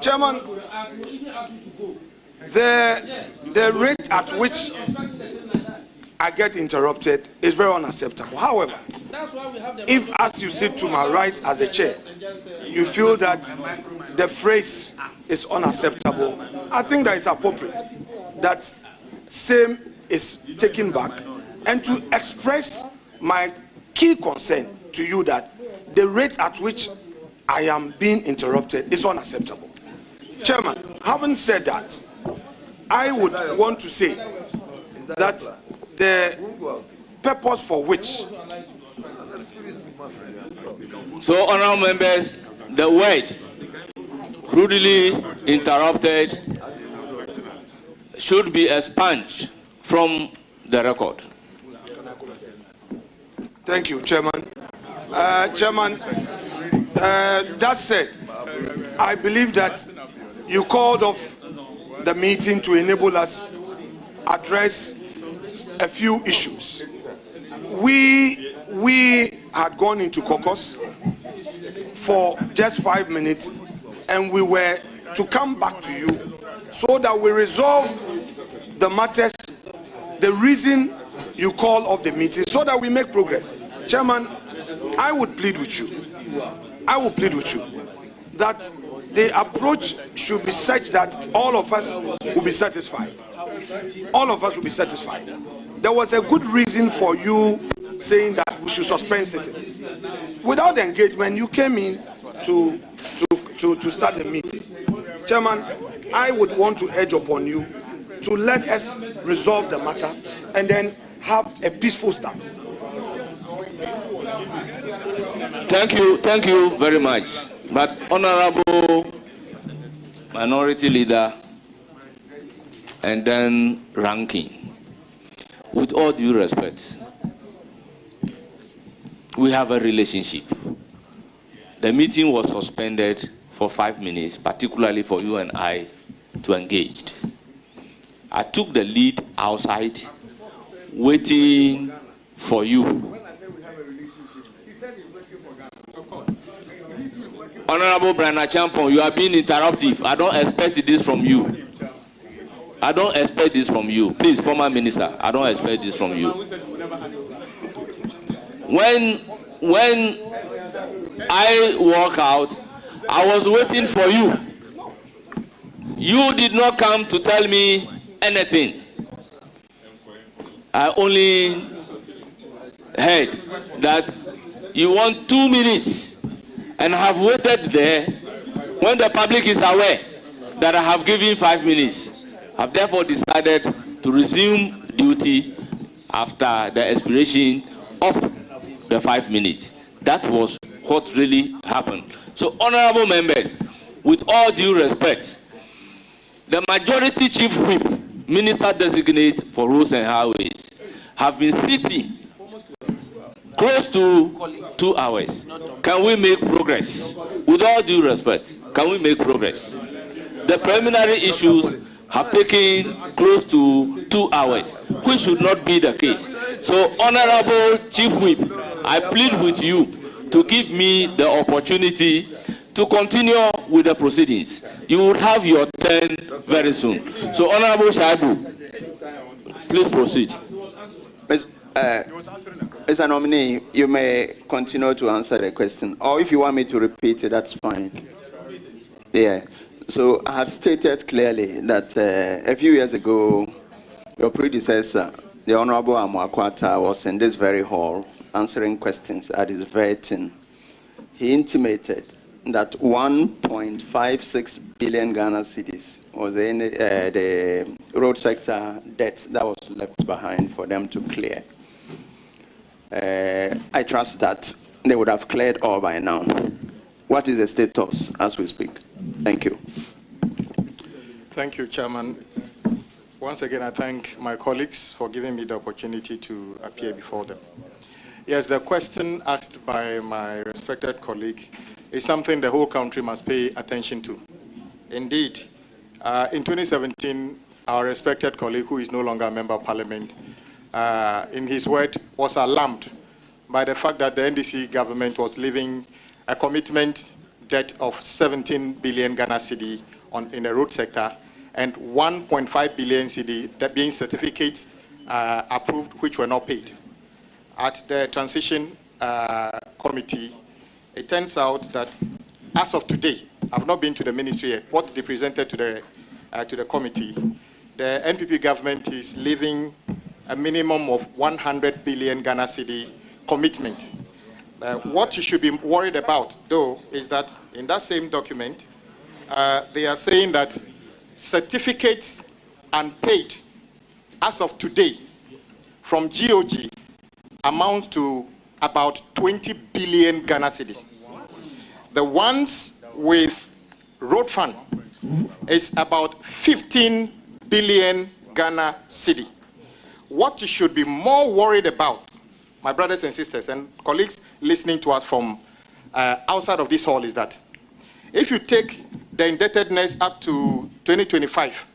Chairman, the rate at which I get interrupted is very unacceptable. However, if as you sit to my right as a chair, you feel that the phrase is unacceptable, I think that it's appropriate that same is taken back, and to express my key concern to you that the rate at which I am being interrupted is unacceptable. Chairman, having said that, I would want to say that the purpose for which... So, honorable members, the word rudely interrupted should be expunged from the record. Thank you, Chairman. Chairman, that said, I believe that you called off the meeting to enable us address a few issues. We had gone into caucus for just 5 minutes, and we were to come back to you so that we resolve the matters, the reason you call off the meeting, so that we make progress. Chairman, I would plead with you that the approach should be such that all of us will be satisfied. All of us will be satisfied. There was a good reason for you saying that we should suspend sitting. Without engagement, you came in to start the meeting. Chairman, I would want to urge upon you to let us resolve the matter and then have a peaceful start. Thank you very much. But Honorable Minority Leader and then Ranking, with all due respect, we have a relationship. The meeting was suspended for 5 minutes, particularly for you and I to engage. I took the lead outside, waiting for you. Honorable Brana Champon, you are being interruptive. I don't expect this from you. I don't expect this from you. Please, former minister, I don't expect this from you. When I walk out, I was waiting for you. You did not come to tell me anything. I only heard that you want 2 minutes and have waited there when the public is aware that I have given 5 minutes. I've therefore decided to resume duty after the expiration of the 5 minutes. That was what really happened. So, honorable members, with all due respect, the majority chief whip, minister designate for roads and highways, have been sitting close to 2 hours. Can we make progress? With all due respect, can we make progress? The preliminary issues have taken close to 2 hours, which should not be the case. So, Honorable Chief Whip, I plead with you to give me the opportunity to continue with the proceedings. You will have your turn very soon. So, Honorable Shaibu, please proceed. As a nominee, you may continue to answer the question. Or if you want me to repeat it, that's fine. Yeah. So I have stated clearly that a few years ago, your predecessor, the Honorable Amoakwata, was in this very hall answering questions at his vetting. He intimated that 1.56 billion Ghana cedis was in the road sector debt that was left behind for them to clear. I trust that they would have cleared all by now. What is the status as we speak? Thank you. Thank you, Chairman. Once again, I thank my colleagues for giving me the opportunity to appear before them. Yes, the question asked by my respected colleague is something the whole country must pay attention to. Indeed, in 2017, our respected colleague, who is no longer a member of parliament, in his word, was alarmed by the fact that the NDC government was leaving a commitment debt of 17 billion Ghana cedi in the road sector, and 1.5 billion cedi that being certificates approved, which were not paid. At the transition committee, it turns out that as of today, I've not been to the ministry yet, what they presented to the committee, the NPP government is leaving a minimum of 100 billion Ghana cedi commitment. What you should be worried about, though, is that in that same document, they are saying that certificates unpaid as of today from GOG amounts to about 20 billion Ghana cedis. The ones with road fund is about 15 billion Ghana cedi. What you should be more worried about, my brothers and sisters and colleagues listening to us from outside of this hall, is that if you take the indebtedness up to 2025,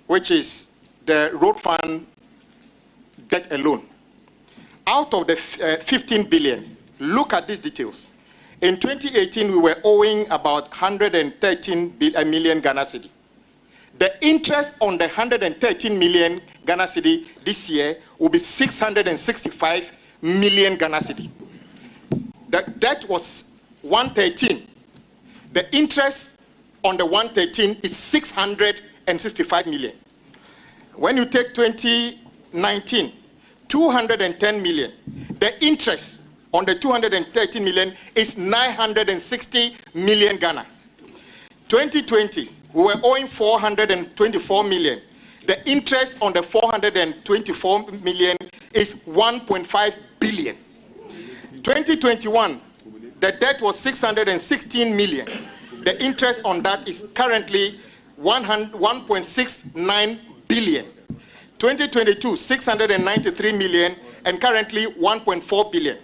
which is the road fund debt alone, out of the 15 billion, look at these details. In 2018, we were owing about 113 million Ghana cedi. The interest on the 113 million Ghana cedi this year will be 665 million Ghana cedi. The debt was 113. The interest on the 113 is 665 million. When you take 2019, 210 million. The interest on the 230 million is 960 million Ghana. 2020, we were owing 424 million. The interest on the 424 million is 1.5 billion. 2021, the debt was 616 million. The interest on that is currently 1.69 billion. 2022, 693 million, and currently 1.4 billion.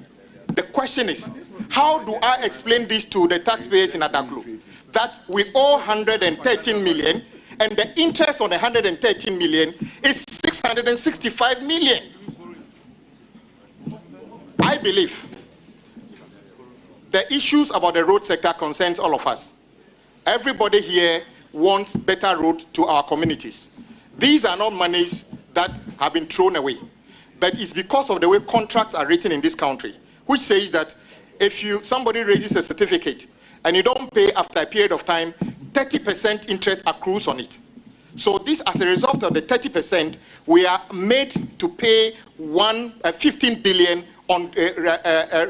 The question is, how do I explain this to the taxpayers in Adaklu? That we owe 113 million, and the interest on the 113 million is 665 million. I believe the issues about the road sector concerns all of us. Everybody here wants better road to our communities. These are not monies that have been thrown away, but it's because of the way contracts are written in this country, which says that if somebody raises a certificate and you don't pay after a period of time, 30% interest accrues on it. So this, as a result of the 30%, we are made to pay 15 billion on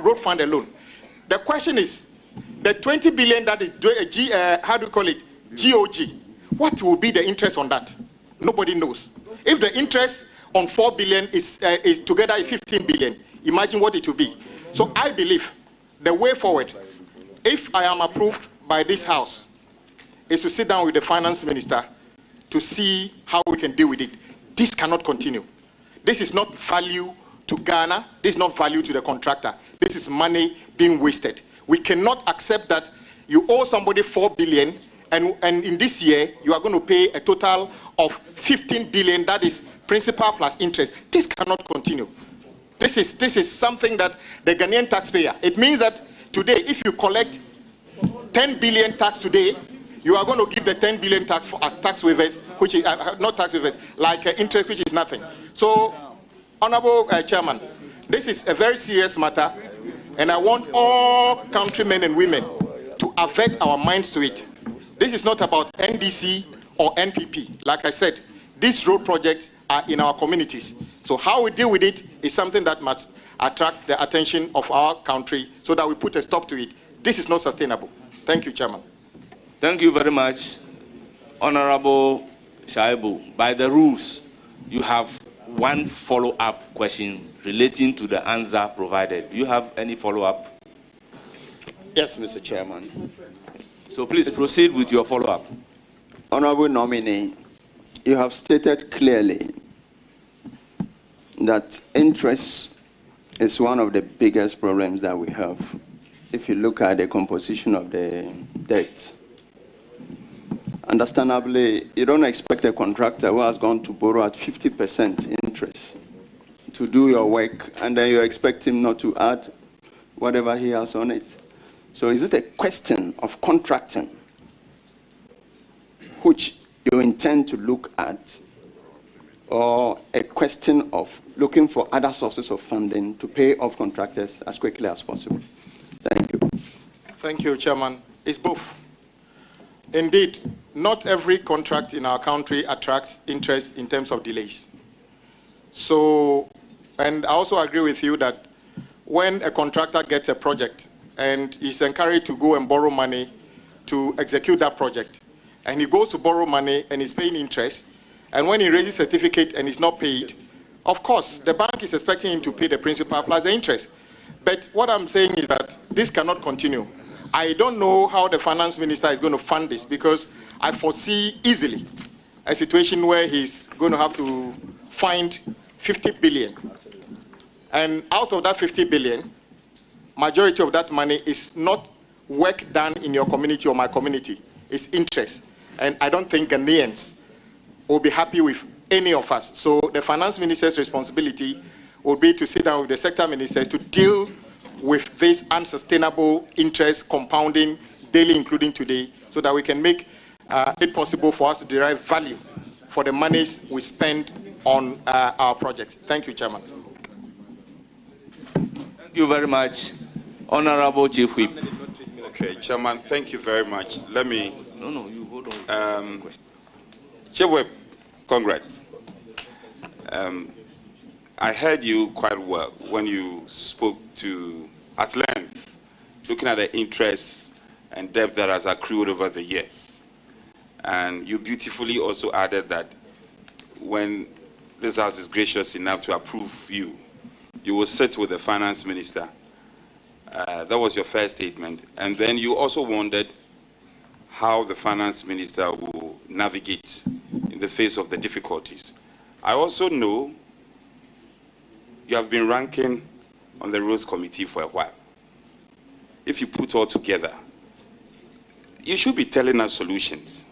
road fund alone. The question is, the 20 billion that is, how do you call it, GOG, what will be the interest on that? Nobody knows. If the interest on 4 billion is together 15 billion, imagine what it will be. So I believe the way forward, if I am approved by this House, is to sit down with the finance minister to see how we can deal with it. This cannot continue. This is not value to Ghana. This is not value to the contractor. This is money being wasted. We cannot accept that you owe somebody 4 billion and in this year you are going to pay a total of 15 billion, that is principal plus interest. This cannot continue. This is something that the Ghanaian taxpayer, it means that today if you collect 10 billion tax today, you are going to give the 10 billion tax as tax waivers, which is not tax waivers, like interest, which is nothing. So, Honorable Chairman, this is a very serious matter, and I want all countrymen and women to avert our minds to it. This is not about NDC or NPP. Like I said, these road projects are in our communities. So how we deal with it is something that must attract the attention of our country so that we put a stop to it. This is not sustainable. Thank you, Chairman. Thank you very much, Honorable Shaibu. By the rules, you have one follow-up question relating to the answer provided. Do you have any follow-up? Yes, Mr. Chairman. So please proceed with your follow-up. Honorable nominee, you have stated clearly that interest is one of the biggest problems that we have. If you look at the composition of the debt, understandably, you don't expect a contractor who has gone to borrow at 50% interest to do your work, and then you expect him not to add whatever he has on it. So is it a question of contracting? which you intend to look at, or a question of looking for other sources of funding to pay off contractors as quickly as possible? Thank you. Thank you, Chairman. It's both. Indeed, not every contract in our country attracts interest in terms of delays. So, and I also agree with you that when a contractor gets a project and is encouraged to go and borrow money to execute that project, and he goes to borrow money and is paying interest, and when he raises certificate and is not paid, of course, the bank is expecting him to pay the principal plus the interest. But what I'm saying is that this cannot continue. I don't know how the finance minister is going to fund this, because I foresee easily a situation where he's going to have to find 50 billion. And out of that 50 billion, majority of that money is not work done in your community or my community. It's interest. And I don't think Ghanaians will be happy with any of us. So the finance minister's responsibility will be to sit down with the sector ministers to deal with this unsustainable interest compounding daily, including today, so that we can make it possible for us to derive value for the monies we spend on our projects. Thank you, Chairman. Thank you very much. Honorable Chief Whip. Okay, Chairman, thank you very much. Let me... No, you hold on. Chief Whip, congrats. I heard you quite well when you spoke to, at length, looking at the interest and debt that has accrued over the years. And you beautifully also added that when this House is gracious enough to approve you, you will sit with the finance minister. That was your first statement. And then you also wondered how the finance minister will navigate in the face of the difficulties. I also know you have been ranking on the Rules Committee for a while. If you put all together, you should be telling us solutions.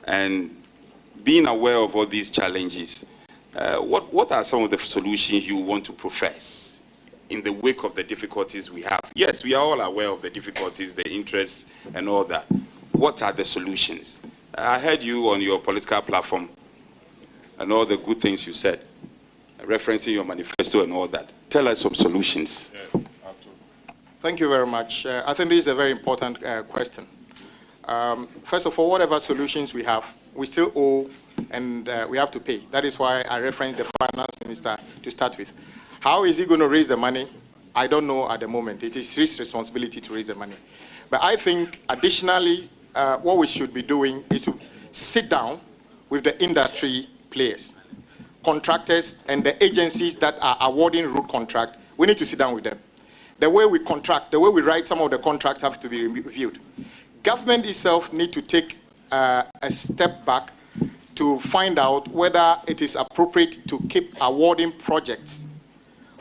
And being aware of all these challenges, what are some of the solutions you want to profess in the wake of the difficulties we have? Yes, we are all aware of the difficulties, the interests, and all that. What are the solutions? I heard you on your political platform and all the good things you said, referencing your manifesto and all that. Tell us some solutions. Yes, thank you very much. I think this is a very important question. First of all, whatever solutions we have, we still owe and we have to pay. That is why I referenced the finance minister to start with. How is he going to raise the money? I don't know at the moment. It is his responsibility to raise the money. But I think additionally, what we should be doing is to sit down with the industry players, contractors, and the agencies that are awarding road contract. We need to sit down with them. The way we contract, the way we write some of the contracts have to be reviewed. Government itself need to take a step back to find out whether it is appropriate to keep awarding projects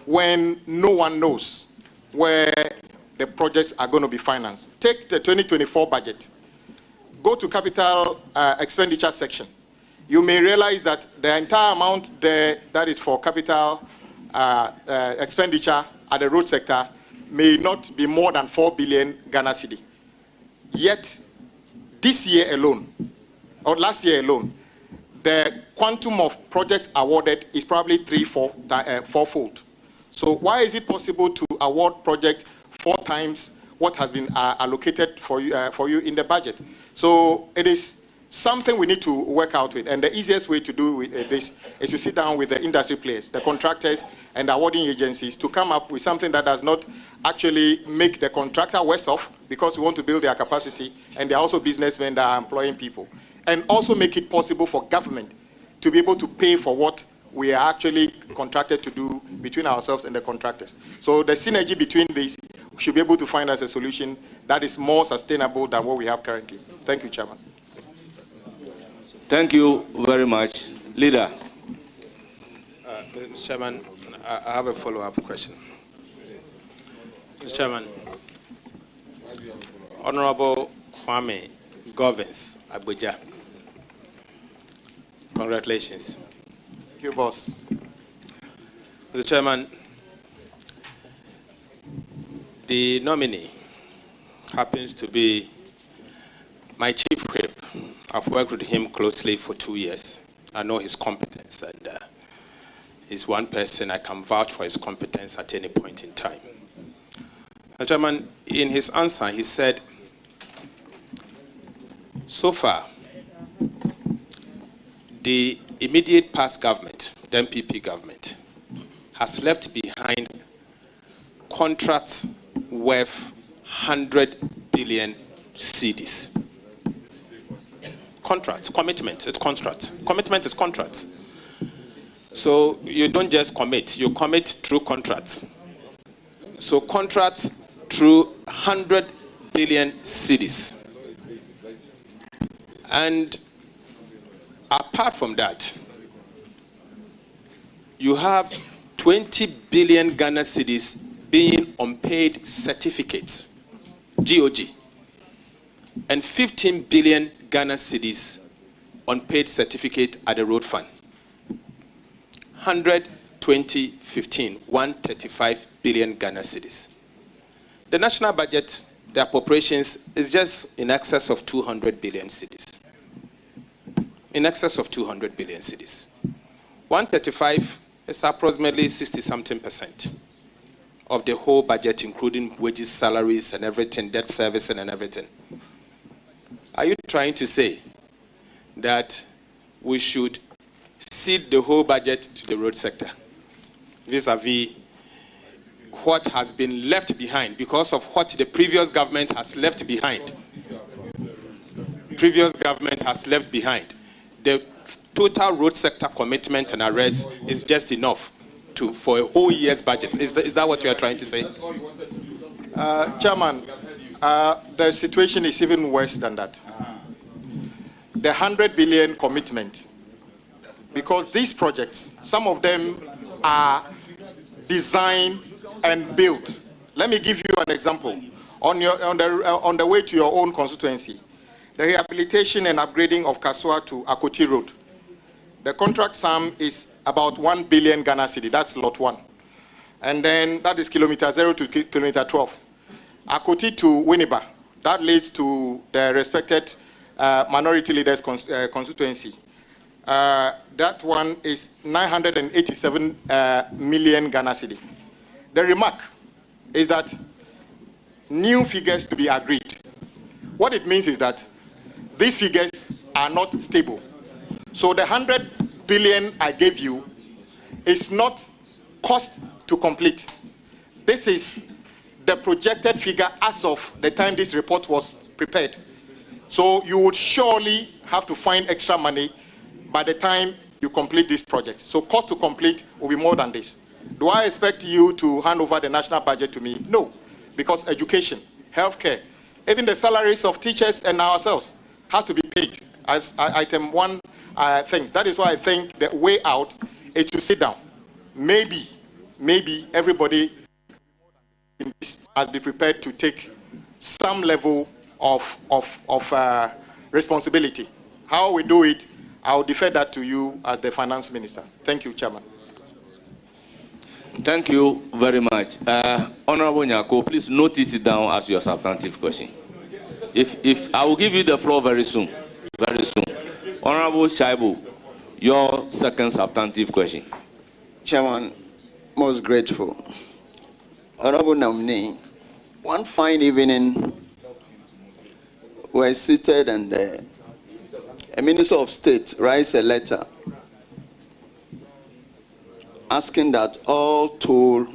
when no one knows where the projects are going to be financed. Take the 2024 budget. Go to capital expenditure section. You may realize that the entire amount there that is for capital expenditure at the road sector may not be more than 4 billion Ghana cedi. Yet, this year alone, or last year alone, the quantum of projects awarded is probably fourfold. So why is it possible to award projects 4 times what has been allocated for you in the budget? So it is something we need to work out with, and the easiest way to do with this is to sit down with the industry players, the contractors and the awarding agencies, to come up with something that does not actually make the contractor worse off, because we want to build their capacity, and they're also businessmen that are employing people, and also make it possible for government to be able to pay for what we are actually contracted to do between ourselves and the contractors. So the synergy between these, we should be able to find as a solution that is more sustainable than what we have currently. Thank you, Chairman. Thank you very much. Leader. Mr. Chairman, I have a follow-up question. Mr. Chairman, Honorable Kwame Agbodza, congratulations. Thank you, boss. Mr. Chairman, the nominee happens to be My chief whip, I've worked with him closely for 2 years. I know his competence, and he's one person I can vouch for his competence at any point in time. Mr. Chairman, in his answer, he said, so far, the immediate past government, the MPP government, has left behind contracts worth 100 billion cedis. Contract, commitment, it's contract. Commitment is contract. So you don't just commit, you commit through contracts. So contracts through 100 billion cedis. And apart from that, you have 20 billion Ghana cedis being unpaid certificates, GOG, and 15 billion Ghana cedis unpaid certificate at the road fund. 100, 20, 15, 135 billion Ghana cedis. The national budget, the appropriations, is just in excess of 200 billion cedis. In excess of 200 billion cedis. 135 is approximately 60-something% of the whole budget, including wages, salaries, and everything, debt service, and everything. Are you trying to say that we should cede the whole budget to the road sector, vis-a-vis what has been left behind because of what the previous government has left behind? Previous government has left behind. The total road sector commitment and arrest is just enough for a whole year's budget. Is that what you are trying to say? Chairman, the situation is even worse than that. The 100 billion commitment, because these projects, some of them are designed and built. Let me give you an example. On the way to your own constituency, the rehabilitation and upgrading of Kasua to Akoti Road. The contract sum is about 1 billion Ghana cedi. That's lot 1. And then that is kilometer 0 to kilometer 12. Akoti to Winneba. That leads to the respected minority leaders constituency. That one is 987 million Ghana cedi. The remark is that new figures to be agreed. What it means is that these figures are not stable. So the 100 billion I gave you is not cost to complete. This is the projected figure as of the time this report was prepared. So you would surely have to find extra money by the time you complete this project. So cost to complete will be more than this. Do I expect you to hand over the national budget to me? No, because education, healthcare, even the salaries of teachers and ourselves have to be paid as item 1 things. That is why I think the way out is to sit down. Maybe everybody in this has been prepared to take some level of responsibility. How we do it, I'll defer that to you as the finance minister. Thank you, Chairman. Thank you very much. Honorable Nyako, please note it down as your substantive question. If I will give you the floor very soon. Very soon. Honorable Shaibu, your second substantive question. Chairman, most grateful. Honorable nominee, one fine evening, we're seated and a Minister of State writes a letter asking that all toll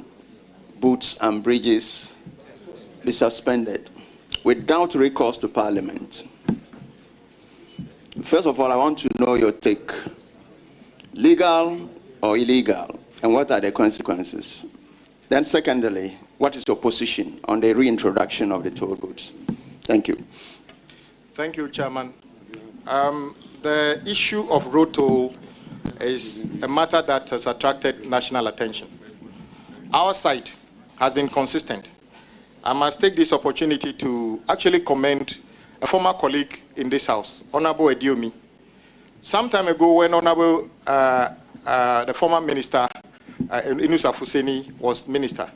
booths and bridges be suspended without recourse to Parliament. First of all, I want to know your take. Legal or illegal, and what are the consequences? Then secondly, what is your position on the reintroduction of the toll booths? Thank you. Thank you, Chairman. The issue of road toll is a matter that has attracted national attention. Our side has been consistent. I must take this opportunity to actually commend a former colleague in this House, Honorable Ediomi. Some time ago, when Honorable, the former minister, Inusa Fuseni, was minister,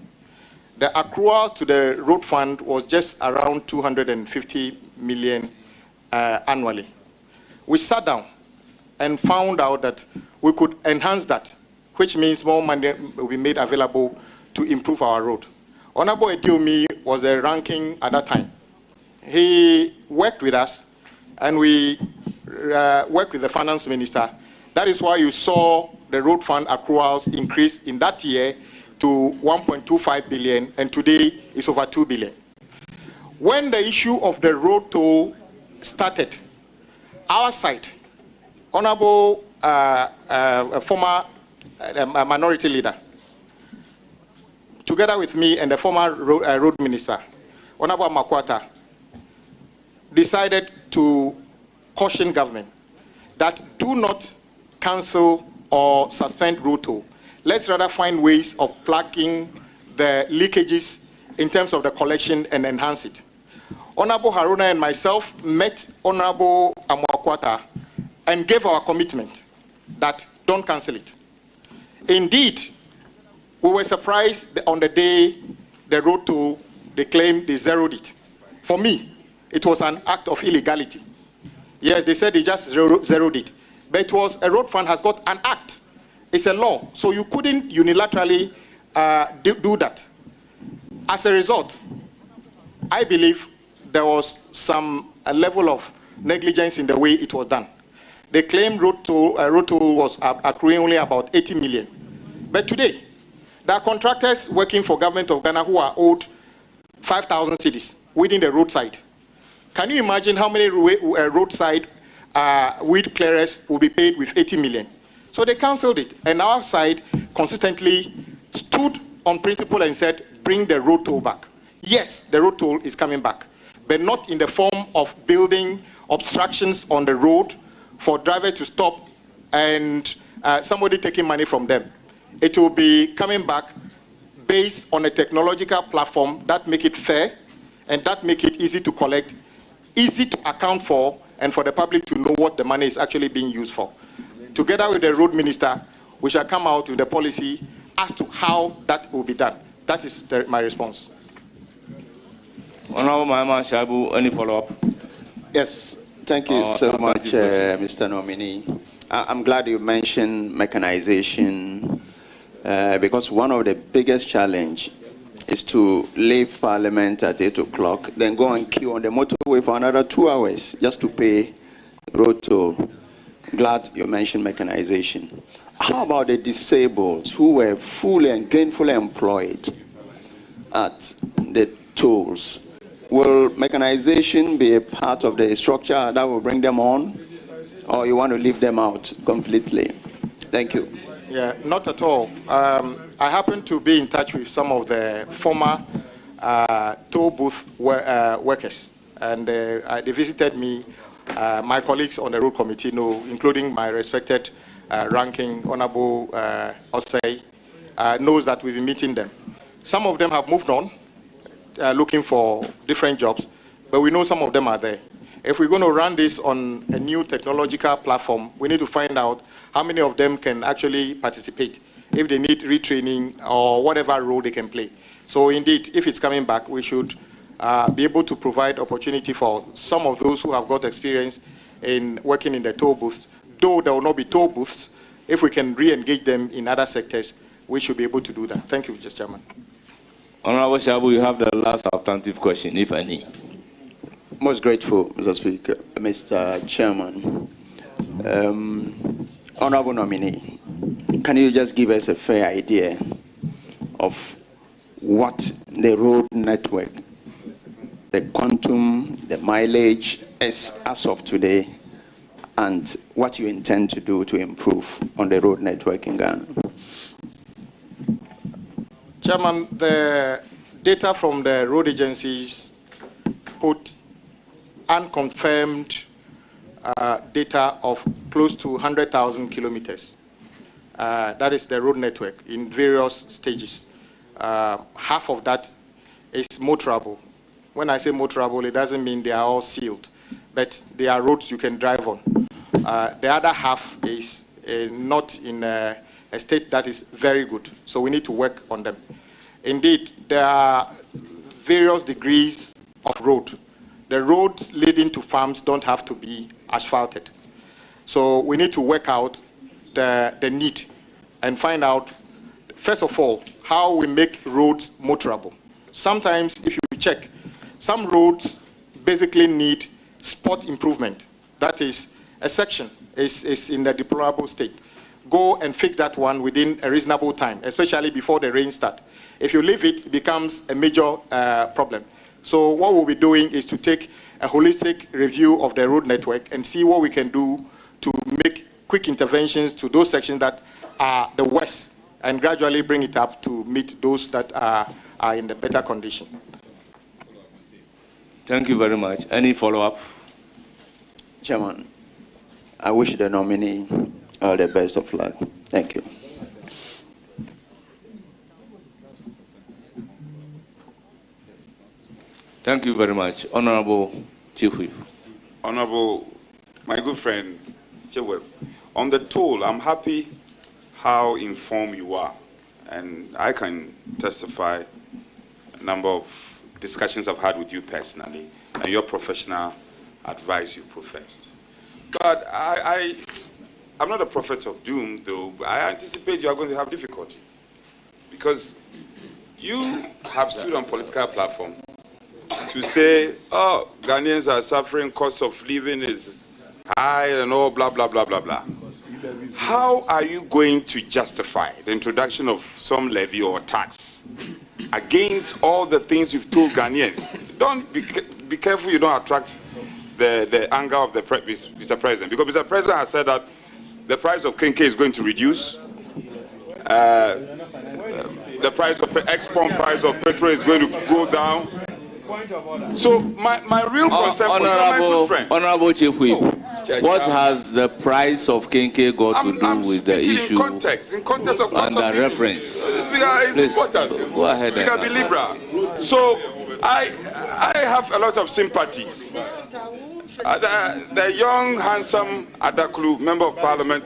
the accruals to the road fund was just around 250 million annually. We sat down and found out that we could enhance that, which means more money will be made available to improve our road. Honorable Ediomi was the ranking at that time. He worked with us, and we worked with the finance minister. That is why you saw the road fund accruals increase in that year to 1.25 billion, and today it's over 2 billion. When the issue of the road toll started, our side, Honorable former minority leader, together with me and the former road minister, Honorable Makwata, decided to caution government that do not cancel or suspend road toll. Let's rather find ways of plugging the leakages in terms of the collection and enhance it. Honorable Haruna and myself met Honorable Makwata and gave our commitment that don't cancel it. Indeed, we were surprised on the day the road toll, they claimed they zeroed it. For me, it was an act of illegality. Yes, they said they just zeroed it. But it was, a road fund has got an act. It's a law. So you couldn't unilaterally do that. As a result, I believe there was some level of negligence in the way it was done. They claimed road toll was accruing only about 80 million. But today, there are contractors working for government of Ghana who are owed 5,000 cedis within the roadside. Can you imagine how many roadside weed clearers will be paid with 80 million? So they cancelled it. And our side consistently stood on principle and said, bring the road toll back. Yes, the road toll is coming back, but not in the form of building obstructions on the road for drivers to stop and somebody taking money from them. It will be coming back based on a technological platform that make it fair and that make it easy to collect, easy to account for, and for the public to know what the money is actually being used for. Together with the road minister, we shall come out with a policy as to how that will be done. That is my response. Honorable Mahama Shabu, any follow-up? Yes, thank you so much, Mr. Nominee. I'm glad you mentioned mechanization, because one of the biggest challenge is to leave Parliament at 8 o'clock, then go and queue on the motorway for another 2 hours just to pay road toll. Glad you mentioned mechanization. How about the disabled who were fully and gainfully employed at the tolls? Will mechanization be a part of the structure that will bring them on, or you want to leave them out completely? Thank you. Yeah, not at all. I happen to be in touch with some of the former toll booth workers, and they visited me. My colleagues on the road committee know, including my respected ranking Honorable Osei, knows that we've been meeting them. Some of them have moved on, looking for different jobs, but we know some of them are there. If we're going to run this on a new technological platform, we need to find out how many of them can actually participate, if they need retraining or whatever role they can play. So indeed, if it's coming back, we should be able to provide opportunity for some of those who have got experience in working in the toll booths. Though there will not be toll booths, if we can re-engage them in other sectors, we should be able to do that. Thank you, Mr. Chairman. Honorable Shabu, you have the last substantive question, if any. Most grateful, Mr. Speaker, Mr. Chairman. Honorable Nominee, can you just give us a fair idea of what the road network, the quantum, the mileage is as of today, and what you intend to do to improve on the road network in Ghana? Chairman, the data from the road agencies put unconfirmed data of close to 100,000 kilometers. That is the road network in various stages. Half of that is motorable. When I say motorable, it doesn't mean they are all sealed, but they are roads you can drive on. The other half is not in a state that is very good, so we need to work on them. Indeed, there are various degrees of road. the roads leading to farms don't have to be asphalted. So we need to work out the need and find out, first of all, how we make roads motorable. Sometimes, if you check, some roads basically need spot improvement. That is, a section is in a deplorable state. Go and fix that one within a reasonable time, especially before the rain starts. If you leave it, it becomes a major problem. So what we'll be doing is to take a holistic review of the road network and see what we can do to make quick interventions to those sections that are the worst, and gradually bring it up to meet those that are in the better condition. Thank you very much. Any follow-up? Chairman, I wish the nominee all the best of luck. Thank you. Thank you very much. Honorable Chief Whip. Honorable, my good friend, Chief Whip, on the toll, I'm happy how informed you are. And I can testify a number of discussions I've had with you personally and your professional advice you professed. But I'm not a prophet of doom, though. I anticipate you are going to have difficulty because you have stood on political platform to say, oh, Ghanaians are suffering, cost of living is high and all, blah, blah, blah, blah, blah. How are you going to justify the introduction of some levy or tax against all the things you've told Ghanaians? Don't be careful you don't attract the anger of the Mr. President, because Mr. President has said that the price of Kenke is going to reduce. The price of export price of petrol is going to go down. So my real concern for you, my good friend. Honorable Chief Whip, what has the price of Kenke got to do with the issue? In context of under reference. It's important. Go ahead. We can be liberal. So I have a lot of sympathy. The young, handsome Adaklu, Member of Parliament,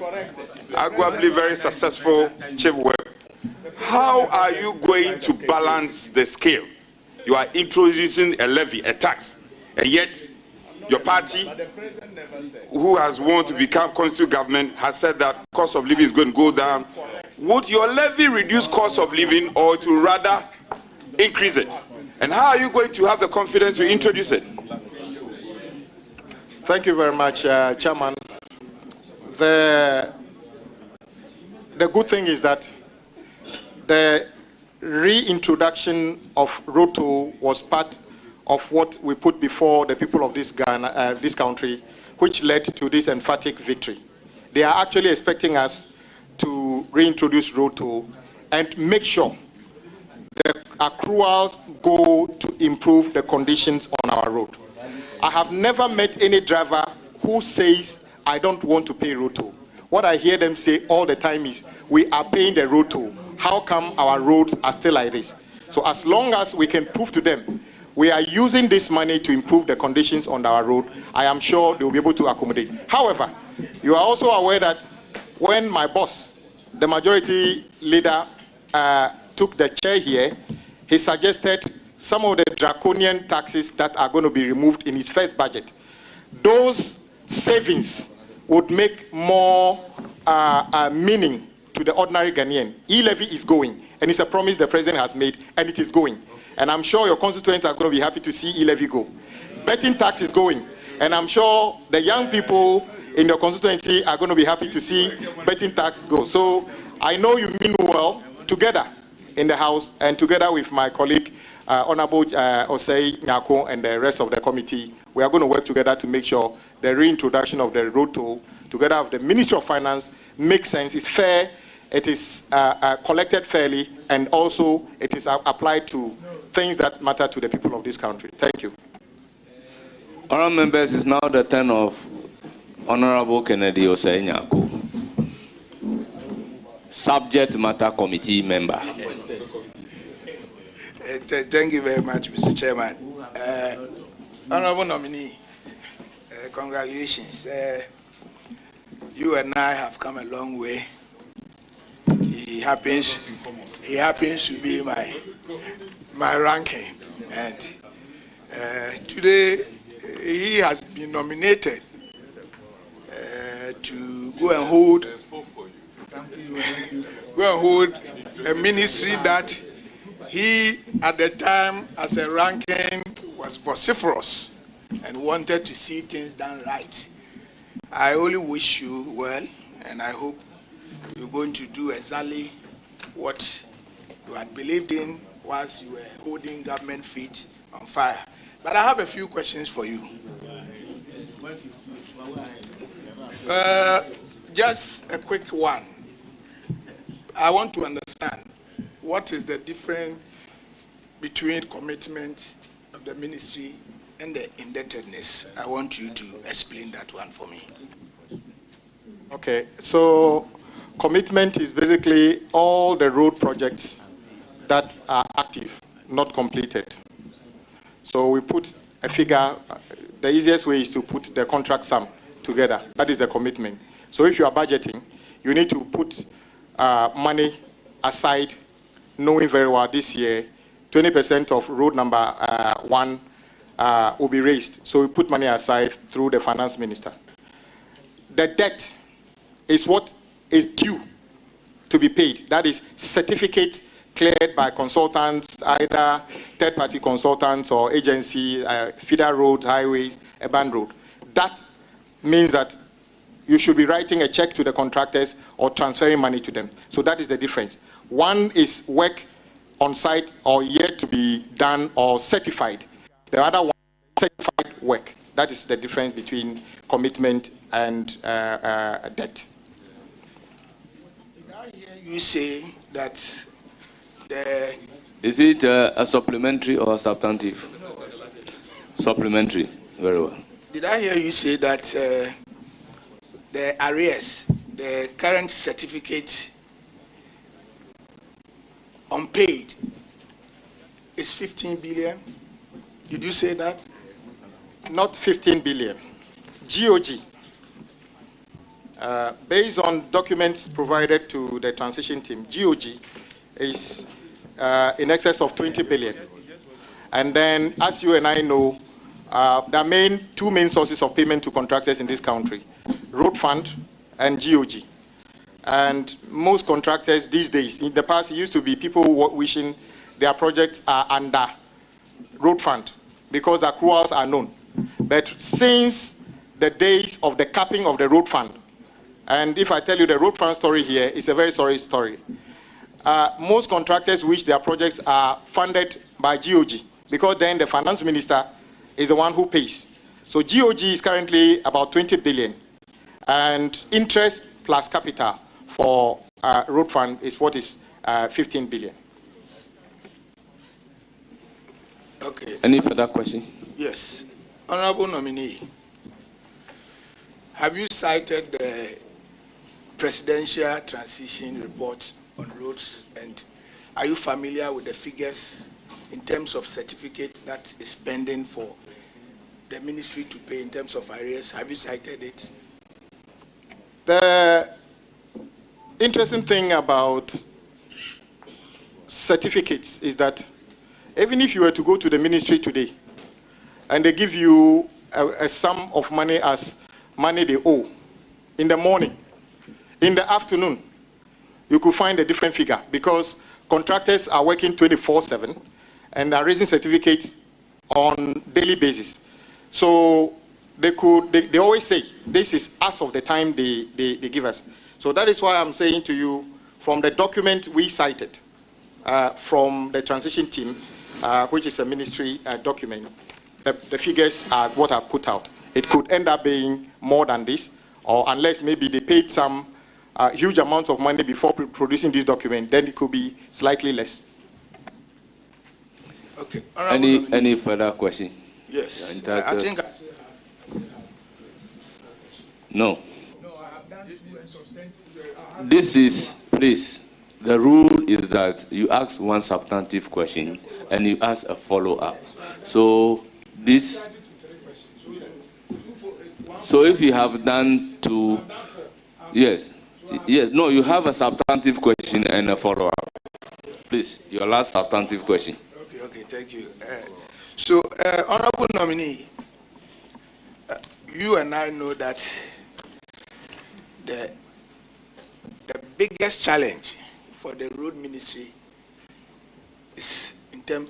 arguably very successful Chief Whip. How are you going to balance the scale? You are introducing a levy, a tax, and yet your party, who has wanted to become constitutional government, has said that cost of living is going to go down. Would your levy reduce cost of living or to rather increase it? And how are you going to have the confidence to introduce it? Thank you very much, Chairman. The good thing is that the reintroduction of road toll was part of what we put before the people of this country, which led to this emphatic victory. They are actually expecting us to reintroduce road toll and make sure the accruals go to improve the conditions on our road. I have never met any driver who says, I don't want to pay road toll. What I hear them say all the time is, we are paying the road toll. How come our roads are still like this? So as long as we can prove to them we are using this money to improve the conditions on our road, I am sure they will be able to accommodate. However, you are also aware that when my boss, the majority leader, took the chair here, he suggested some of the draconian taxes that are going to be removed in his first budget. Those savings would make more meaning to the ordinary Ghanaian. E-levy is going, and it's a promise the president has made, and it is going. And I'm sure your constituents are going to be happy to see E-levy go. Betting tax is going, and I'm sure the young people in your constituency are going to be happy to see betting tax go. So I know you mean well together in the House, and together with my colleague, Honorable Osei Nyako, and the rest of the committee, we are going to work together to make sure the reintroduction of the road toll, together with the Ministry of Finance, makes sense, it's fair, it is collected fairly, and also it is applied to things that matter to the people of this country. Thank you. Honourable members, it's now the turn of Honourable Kennedy Osei Nyako, Subject Matter Committee member. Thank you very much, Mr. Chairman. Honourable nominee, congratulations. You and I have come a long way. He happens to be my ranking, and today he has been nominated to go and hold a ministry that he, at the time, as a ranking, was vociferous and wanted to see things done right. I only wish you well, and I hope you're going to do exactly what you had believed in whilst you were holding government feet on fire. But I have a few questions for you. Just a quick one. I want to understand what is the difference between commitment of the ministry and the indebtedness. I want you to explain that one for me. Okay, so commitment is basically all the road projects that are active, not completed. So we put a figure, the easiest way is to put the contract sum together. That is the commitment. So if you are budgeting, you need to put money aside, knowing very well this year, 20% of road number 1 will be raised. So we put money aside through the finance minister. The debt is what is due to be paid. That is certificates cleared by consultants, either third-party consultants or agency, feeder roads, highways, urban road. That means that you should be writing a check to the contractors or transferring money to them. So that is the difference. One is work on site or yet to be done or certified. The other one is certified work. That is the difference between commitment and debt. Did I hear you say that Is it a supplementary or a substantive? Supplementary. Very well. Did I hear you say that the arrears, the current certificate unpaid is 15 billion? Did you say that? Not 15 billion. GOG. Based on documents provided to the transition team, GOG is in excess of 20 billion. And then, as you and I know, there are two main sources of payment to contractors in this country, road fund and GOG. And most contractors these days, in the past, it used to be people wishing their projects are under road fund because accruals are known. But since the days of the capping of the road fund, and if I tell you the road fund story here, it's a very sorry story. Most contractors wish their projects are funded by GOG because then the finance minister is the one who pays. So GOG is currently about 20 billion, and interest plus capital for road fund is what is 15 billion. Okay. Any further question? Yes. Honorable nominee, have you cited the presidential transition report on roads, and are you familiar with the figures in terms of certificate that is pending for the ministry to pay in terms of arrears? Have you cited it? The interesting thing about certificates is that even if you were to go to the ministry today and they give you a sum of money as money they owe in the morning, in the afternoon, you could find a different figure because contractors are working 24/7 and are raising certificates on daily basis. So they always say this is as of the time they give us. So that is why I'm saying to you, from the document we cited from the transition team, which is a ministry document, the figures are what I've put out. It could end up being more than this, or unless maybe they paid some huge amounts of money before producing this document, then it could be slightly less. Okay. Any further question? Yes. I think no. This is, please, the rule is that you ask one substantive question and you ask a follow-up. So this, so if you have done two, yes, no, you have a substantive question and a follow-up. Please, your last substantive question. Okay, thank you. So, Honorable nominee, you and I know that the biggest challenge for the road ministry is in terms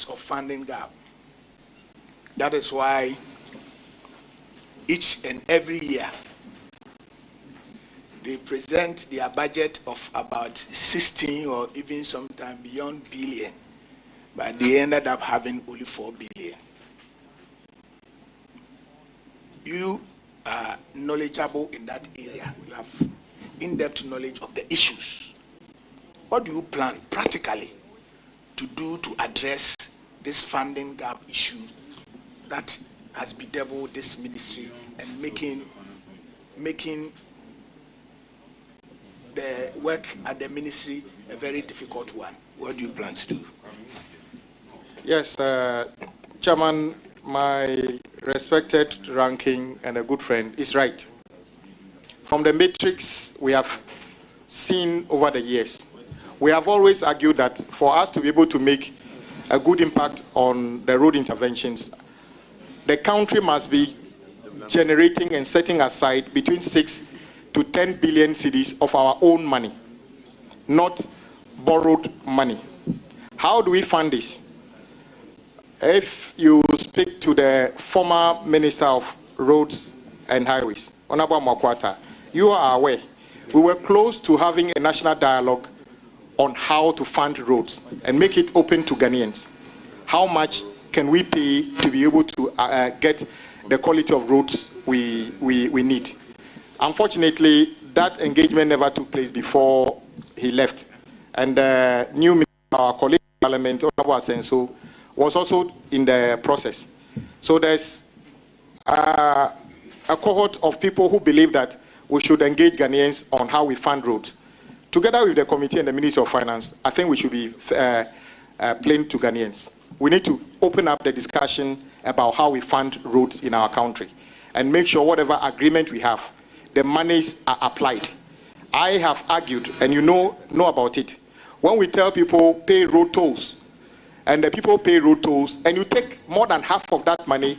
of funding gap. That is why each and every year they present their budget of about 16 or even sometimes beyond billion, but they ended up having only 4 billion. You are knowledgeable in that area. You have in-depth knowledge of the issues. What do you plan practically to do to address this funding gap issue that has bedeviled this ministry and making the work at the ministry a very difficult one? What do you plan to do? Yes, Chairman, my respected ranking and a good friend is right. From the matrix we have seen over the years, we have always argued that for us to be able to make a good impact on the road interventions, the country must be generating and setting aside between 6 to 10 billion cedis of our own money, not borrowed money. How do we fund this? If you speak to the former Minister of Roads and Highways, Honorable Makwata, you are aware we were close to having a national dialogue on how to fund roads and make it open to Ghanaians. How much can we pay to be able to get the quality of roads we need? Unfortunately, that engagement never took place before he left. And the new minister, our colleague in Parliament, Honorable Asenso, was also in the process. So there's a cohort of people who believe that we should engage Ghanaians on how we fund roads. Together with the committee and the Ministry of Finance, I think we should be plain to Ghanaians. We need to open up the discussion about how we fund roads in our country and make sure whatever agreement we have, the monies are applied. I have argued, and you know about it, when we tell people pay road tolls, and the people pay road tolls, and you take more than half of that money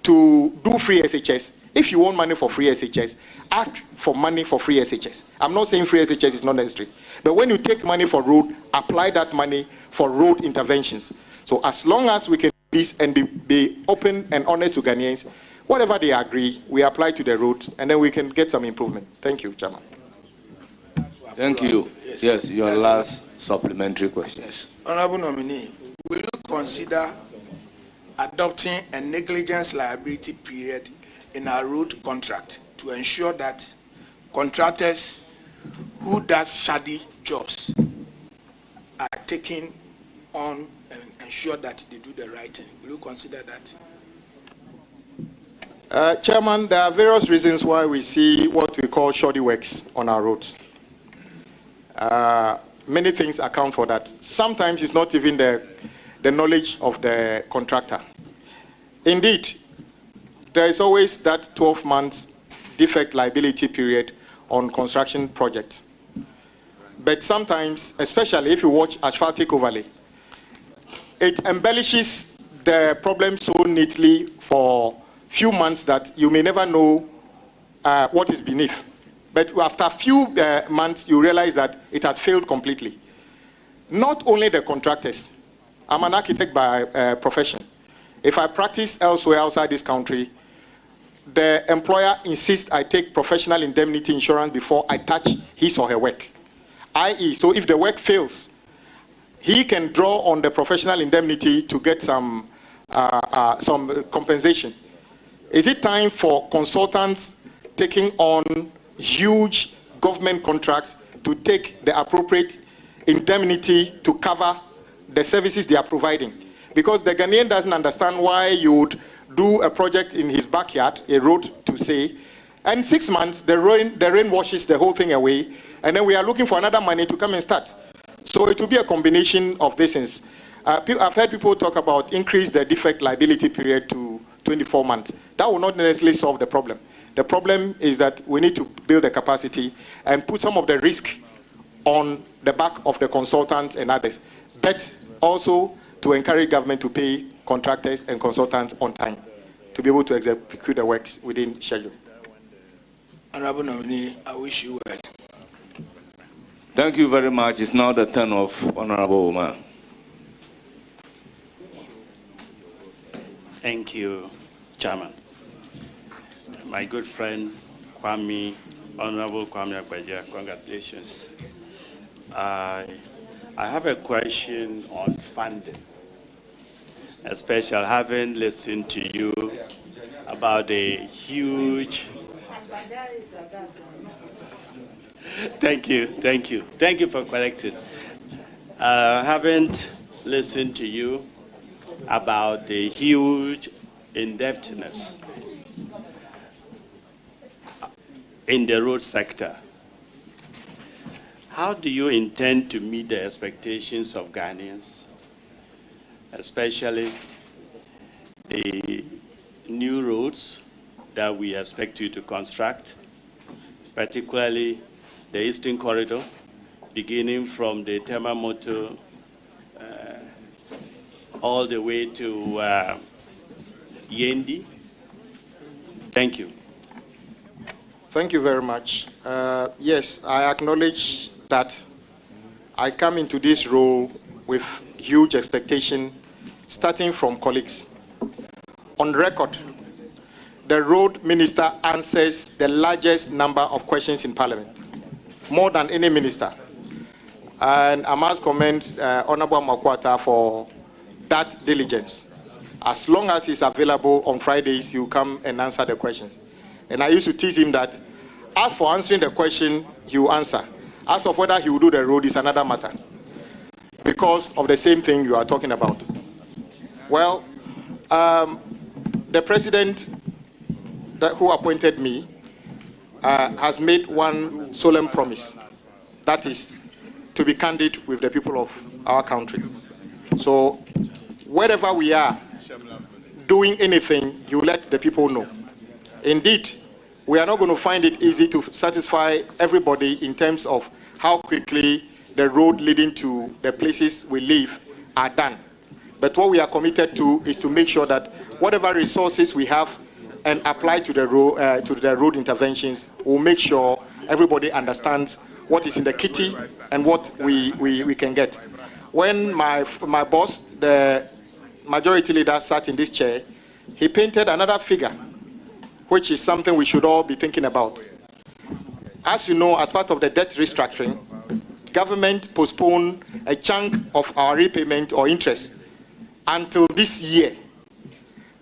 to do free SHS. If you want money for free SHS, ask for money for free SHS. I'm not saying free SHS is not necessary, but when you take money for road, apply that money for road interventions. So as long as we can do this and be open and honest to Ghanaians, whatever they agree, we apply to the roads, and then we can get some improvement. Thank you, Chairman. Thank you. Yes, your last supplementary question. Yes. Honorable nominee, will you consider adopting a negligence liability period in our road contract to ensure that contractors who does shoddy jobs are taken on and ensure that they do the right thing? Will you consider that? Chairman, there are various reasons why we see what we call shoddy works on our roads. Many things account for that. Sometimes it's not even the knowledge of the contractor. Indeed, there is always that 12-month defect liability period on construction projects. But sometimes, especially if you watch asphaltic overlay, it embellishes the problem so neatly for few months that you may never know what is beneath. But after a few months, you realize that it has failed completely. Not only the contractors. I'm an architect by profession. If I practice elsewhere outside this country, the employer insists I take professional indemnity insurance before I touch his or her work. I.e., so if the work fails, he can draw on the professional indemnity to get some compensation. Is it time for consultants taking on huge government contracts to take the appropriate indemnity to cover the services they are providing? Because the Ghanaian doesn't understand why you would do a project in his backyard, a road to say, and 6 months the rain washes the whole thing away, and then we are looking for another money to come and start. So it will be a combination of these things. I've heard people talk about increase the defect liability period to 24 months. That will not necessarily solve the problem. The problem is that we need to build the capacity and put some of the risk on the back of the consultants and others, but also to encourage government to pay contractors and consultants on time to be able to execute the works within schedule. Honorable nominee, I wish you well. Thank you very much. It's now the turn of Honorable Omar. Thank you, Chairman. My good friend, Honorable Kwame Agbodza, congratulations. I have a question on funding, especially having listened to you about the huge... Thank you for correcting. Haven't listened to you about the huge indebtedness in the road sector. How do you intend to meet the expectations of Ghanaians, especially the new roads that we expect you to construct, particularly the Eastern Corridor, beginning from the Temamoto all the way to Yendi? Thank you. Thank you very much. Yes, I acknowledge that I come into this role with huge expectation, starting from colleagues. On record, the road minister answers the largest number of questions in Parliament, more than any minister. And I must commend Honorable Makwata for that diligence. As long as he's available on Fridays, you come and answer the questions. And I used to tease him that as for answering the question, he will answer. As of whether he will do the road is another matter, because of the same thing you are talking about. Well, the president who appointed me has made one solemn promise, that is to be candid with the people of our country. So wherever we are doing anything, you let the people know. Indeed, we are not going to find it easy to satisfy everybody in terms of how quickly the road leading to the places we live are done. But what we are committed to is to make sure that whatever resources we have and apply to the road interventions, we'll make sure everybody understands what is in the kitty and what we can get. When my boss, the majority leader, sat in this chair, he painted another figure, which is something we should all be thinking about. As you know, as part of the debt restructuring, government postponed a chunk of our repayment or interest until this year.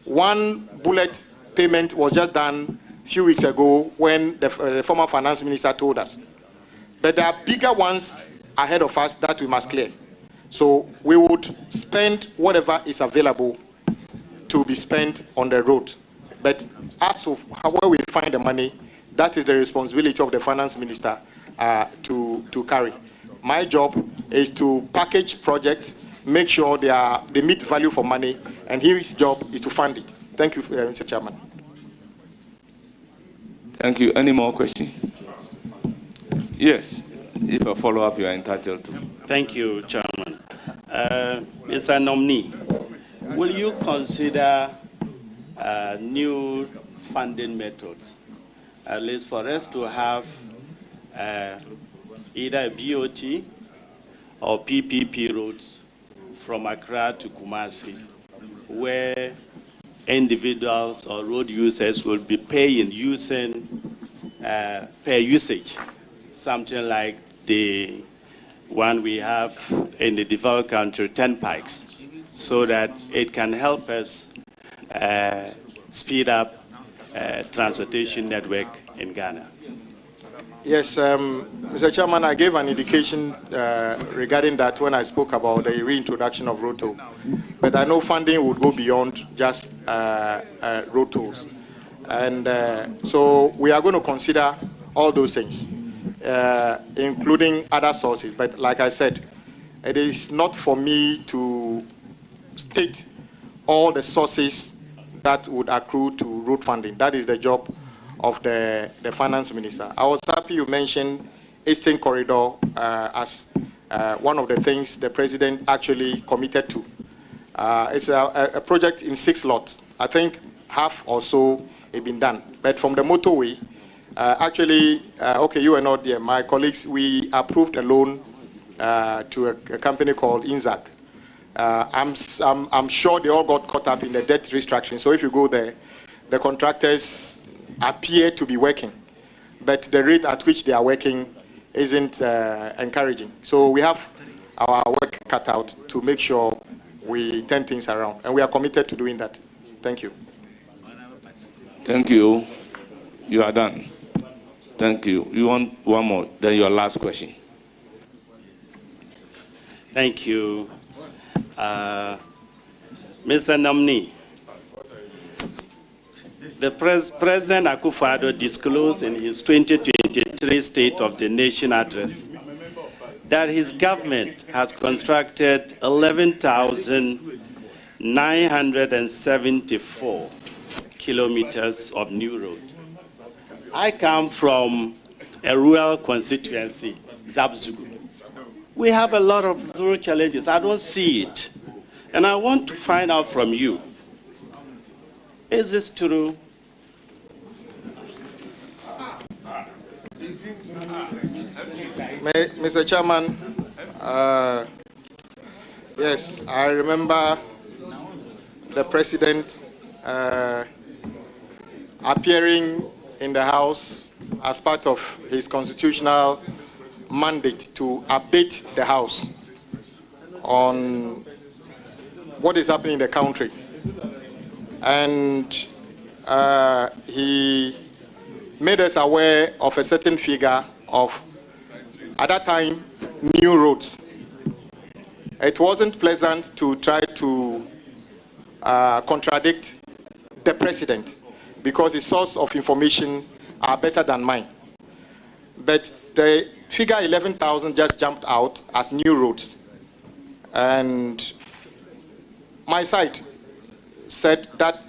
One bullet payment was just done a few weeks ago when the former finance minister told us. But there are bigger ones ahead of us that we must clear. So we would spend whatever is available to be spent on the road. But as of where we find the money, that is the responsibility of the finance minister to carry. My job is to package projects, make sure they meet value for money, and his job is to fund it. Thank you, Mr. Chairman. Thank you. Any more questions? Yes. If a follow-up, you are entitled to. Thank you, Chairman. Mr. Nominee, will you consider new funding methods, at least for us to have either a BOT or PPP roads from Accra to Kumasi, where individuals or road users will be paying using per usage, something like the one we have in the developed country, 10 pikes, so that it can help us speed up transportation network in Ghana. Yes, Mr. Chairman, I gave an indication regarding that when I spoke about the reintroduction of road toll. But I know funding would go beyond just road tolls. And so we are going to consider all those things, including other sources. But like I said, it is not for me to state all the sources that would accrue to road funding. That is the job of the finance minister. I was happy you mentioned Eastern Corridor as one of the things the president actually committed to. It's a project in 6 lots. I think half or so been done. But from the motorway, okay, you were not there. My colleagues, we approved a loan to a company called Inzac. I'm sure they all got caught up in the debt restructuring. So if you go there, the contractors appear to be working, but the rate at which they are working isn't encouraging. So we have our work cut out to make sure we turn things around, and we are committed to doing that. Thank you. Thank you. You are done. Thank you. You want one more, then your last question. Thank you. Mr. Namni, the President Akufo-Addo disclosed in his 2023 State of the Nation address that his government has constructed 11,974 kilometers of new road. I come from a rural constituency, Zabzugu. We have a lot of rural challenges. I don't see it. And I want to find out from you, is this true? Mr. Chairman, yes, I remember the President appearing in the House as part of his constitutional mandate to update the House on what is happening in the country. And he made us aware of a certain figure of, at that time, new roads. It wasn't pleasant to try to contradict the President because his source of information are better than mine. But the figure 11,000 just jumped out as new roads. And my side said that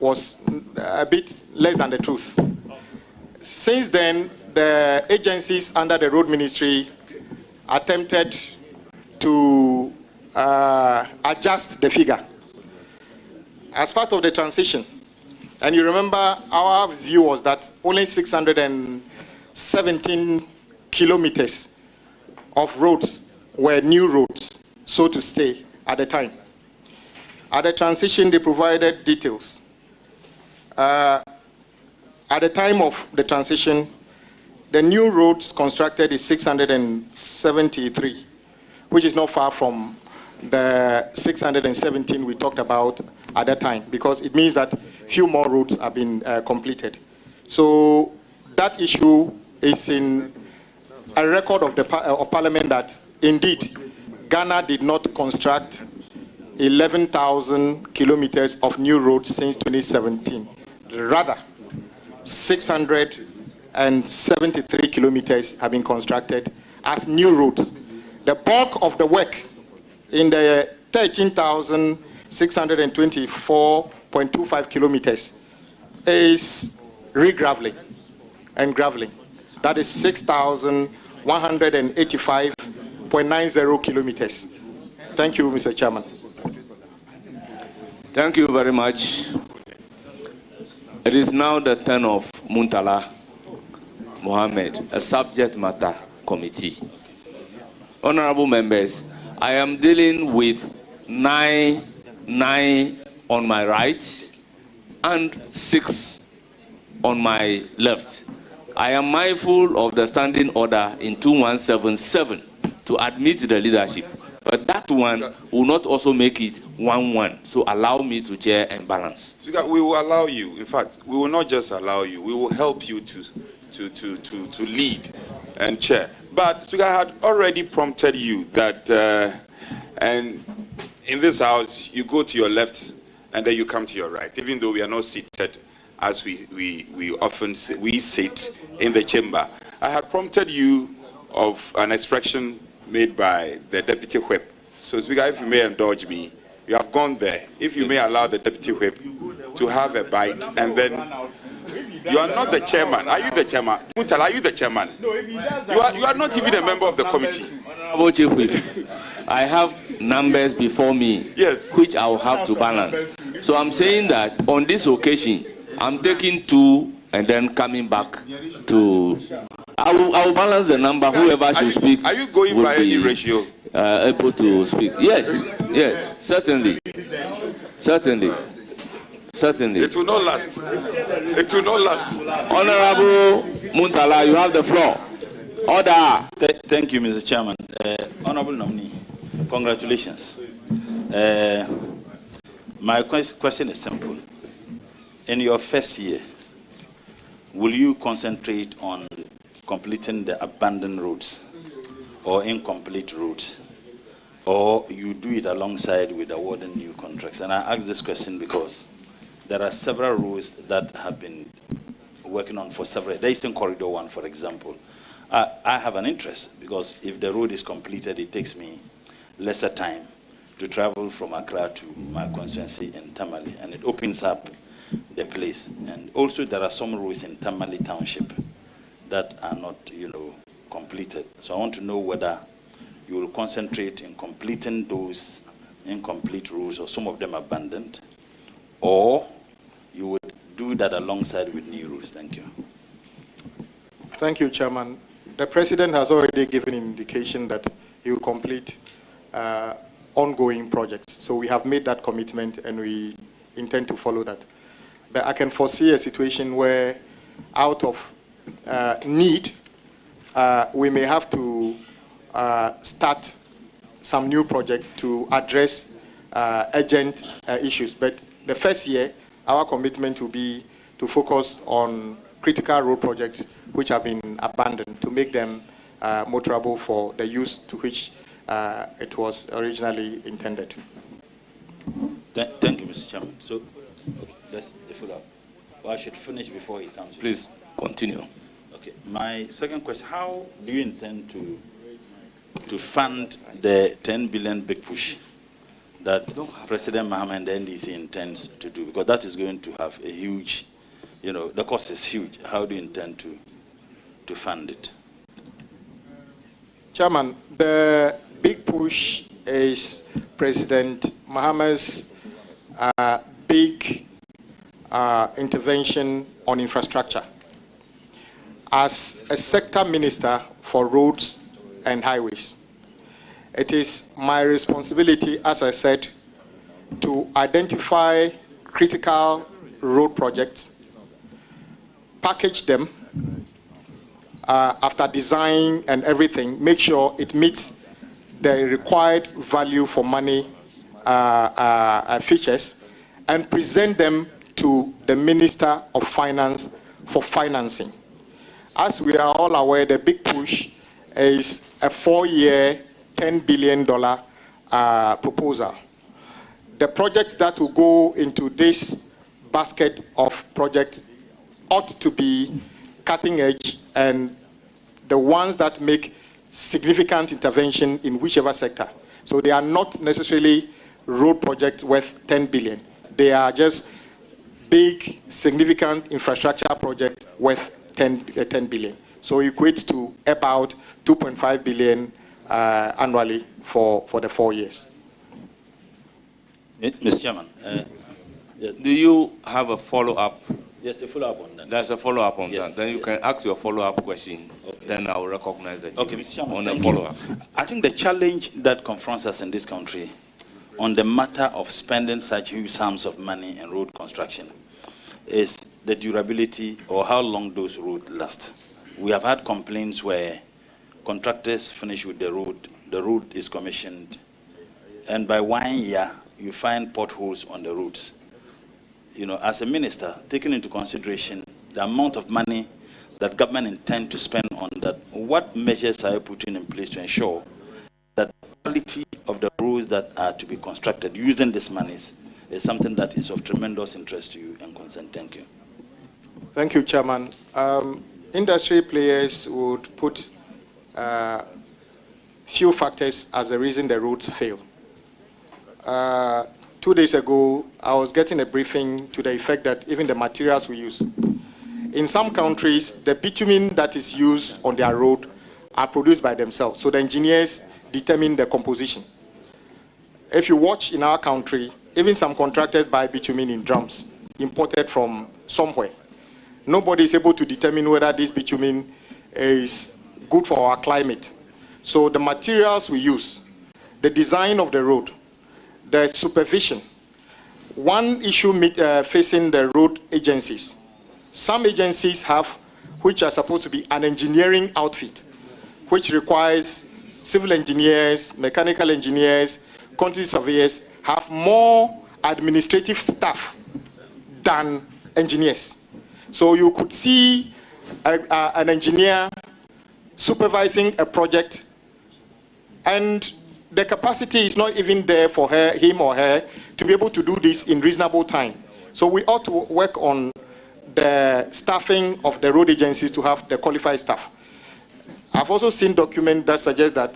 was a bit less than the truth. Since then, the agencies under the road ministry attempted to adjust the figure as part of the transition. And you remember our view was that only 617 kilometers of roads were new roads, so to say, at the time. At the transition, they provided details. At the time of the transition, the new roads constructed is 673, which is not far from the 617 we talked about at that time, because it means that few more roads have been completed. So that issue is in a record of the Parliament that indeed Ghana did not construct 11,000 kilometers of new roads since 2017. Rather, 673 kilometers have been constructed as new roads. The bulk of the work in the 13,624.25 kilometers is re-graveling and graveling. That is 6,185.90 kilometers. Thank you, Mr. Chairman. Thank you very much. It is now the turn of Muntala Mohammed, a subject matter committee. Honorable members, I am dealing with 9 on my right and 6 on my left. I am mindful of the standing order in 2177 to admit the leadership, but that one will not also make it 1-1. So allow me to chair and balance. Speaker, we will allow you. In fact, we will not just allow you. We will help you to lead and chair. But Speaker, I had already prompted you that, and in this house, you go to your left and then you come to your right, even though we are not seated as we often sit in the chamber. I had prompted you of an expression made by the Deputy Whip. So, Speaker, if you may indulge me, you have gone there. If you may allow the Deputy Whip to have a bite, and then you are not the chairman. Are you the chairman? Mutal, are you the chairman? No, if he does that, you are not even a member of the committee. Honorable Chief Whip, I have numbers before me, yes, which I will have to balance. So I'm saying that on this occasion, I'm taking 2 and then coming back to. I will balance the number. Whoever should speak. Are you going by any ratio? Able to speak? Yes, yes, certainly, certainly. Certainly. It will not last. It will not last. Honorable Muntala, you have the floor. Order. Thank you, Mr. Chairman. Honorable nominee, congratulations. My question is simple. In your first year, will you concentrate on completing the abandoned roads or incomplete roads, or you do it alongside with awarding new contracts? And I ask this question because there are several roads that have been working on for several. The Eastern Corridor one, for example. I have an interest because if the road is completed, it takes me lesser time to travel from Accra to my constituency in Tamale, and it opens up the place. And also there are some roads in Tamale Township that are not, completed. So I want to know whether you will concentrate in completing those incomplete roads or some of them abandoned, or you would do that alongside with new roads. Thank you. Thank you, Chairman. The President has already given indication that he will complete ongoing projects. So we have made that commitment and we intend to follow that. But I can foresee a situation where out of need, we may have to start some new projects to address urgent issues. But the first year, our commitment will be to focus on critical road projects which have been abandoned to make them motorable for the use to which it was originally intended. Thank you, Mr. Chairman. So, okay, that's the follow-up. Well, I should finish before he comes. Please continue. Okay. My second question: how do you intend to fund the 10 billion big push that President Mahama and the NDC intends to do? Because that is going to have a huge, the cost is huge. How do you intend to fund it? Chairman, the big push is President Mahama's big intervention on infrastructure. As a sector minister for roads and highways, it is my responsibility, as I said, to identify critical road projects, package them after design and everything, make sure it meets the required value for money features, and present them to the Minister of Finance for financing. As we are all aware, the big push is a 4-year, $10 billion proposal. The projects that will go into this basket of projects ought to be cutting edge and the ones that make significant intervention in whichever sector. So they are not necessarily road projects worth 10 billion. They are just big, significant infrastructure projects worth 10 billion. So it equates to about 2.5 billion annually for the 4 years. Mr. Chairman, do you have a follow-up? Yes, a follow-up on that. There's a follow-up on Yes. that. Then you can ask your follow-up question. Okay. Then I will recognize that. Okay, Mr. Chairman, on the thank follow-up. you. I think the challenge that confronts us in this country on the matter of spending such huge sums of money in road construction is the durability or how long those roads last. We have had complaints where contractors finish with the road is commissioned, and by 1 year, you find potholes on the roads. As a minister, taking into consideration the amount of money that government intend to spend on that, what measures are you putting in place to ensure that the quality of the roads that are to be constructed using these monies is something that is of tremendous interest to you and concern? Thank you. Thank you, Chairman. Industry players would put few factors as the reason the roads fail. 2 days ago, I was getting a briefing to the effect that even the materials we use. In some countries, the bitumen that is used on their road are produced by themselves. So the engineers determine the composition. If you watch in our country, even some contractors buy bitumen in drums, imported from somewhere. Nobody is able to determine whether this bitumen is good for our climate. So the materials we use, the design of the road, the supervision. One issue facing the road agencies. Some agencies have, which are supposed to be an engineering outfit, which requires civil engineers, mechanical engineers, quantity surveyors, have more administrative staff than engineers. So you could see an engineer supervising a project, and the capacity is not even there for him or her to be able to do this in reasonable time. So we ought to work on the staffing of the road agencies to have the qualified staff. I've also seen documents that suggest that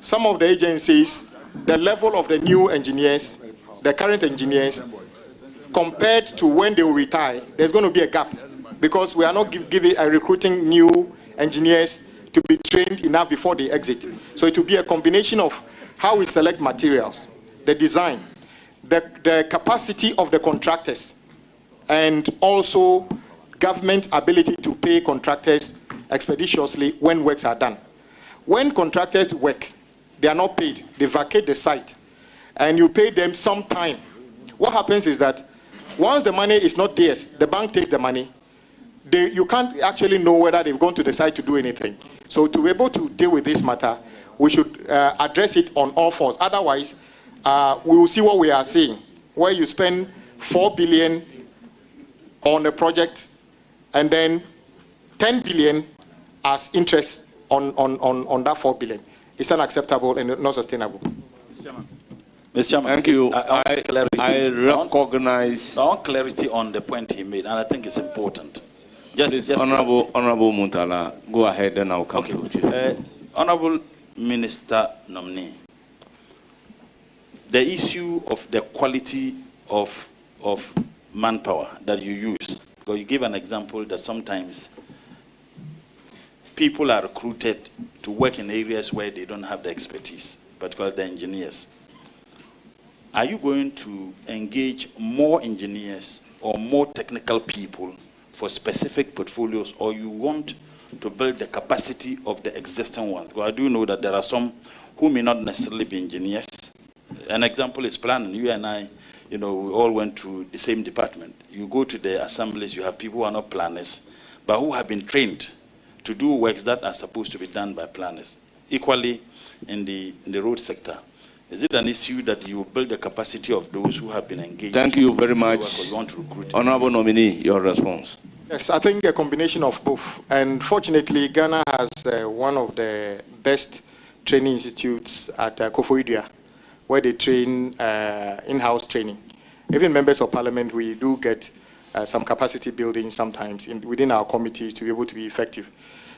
some of the agencies, the level of the new engineers, the current engineers, compared to when they will retire, there's going to be a gap, because we are not recruiting new engineers to be trained enough before they exit. So it will be a combination of how we select materials, the design, the capacity of the contractors, and also government ability to pay contractors expeditiously when works are done. When contractors work, they are not paid. They vacate the site, and you pay them some time. What happens is that once the money is not theirs, the bank takes the money. You can't actually know whether they've gone to the site to do anything. So to be able to deal with this matter, we should address it on all fronts. Otherwise, we will see what we are seeing, where you spend 4 billion on a project, and then 10 billion as interest on that 4 billion. It's unacceptable and not sustainable. Mr. Chairman, thank you. I recognize. I want clarity on the point he made, and I think it's important. Just Honorable Muntala, go ahead and I'll come to you. Honorable Minister nominee, the issue of the quality of manpower that you use, because you give an example that sometimes people are recruited to work in areas where they don't have the expertise, particularly the engineers. Are you going to engage more engineers or more technical people for specific portfolios, or you want to build the capacity of the existing ones? Because I do know that there are some who may not necessarily be engineers. An example is planning. You and I, we all went to the same department. You go to the assemblies, you have people who are not planners, but who have been trained to do works that are supposed to be done by planners. Equally, in the road sector, is it an issue that you build the capacity of those who have been engaged? Thank you very much. You want to recruit? Honorable nominee, your response. Yes, I think a combination of both. And fortunately, Ghana has one of the best training institutes at Koforidua, where they train in-house training. Even members of parliament, we do get some capacity building sometimes within our committees to be able to be effective.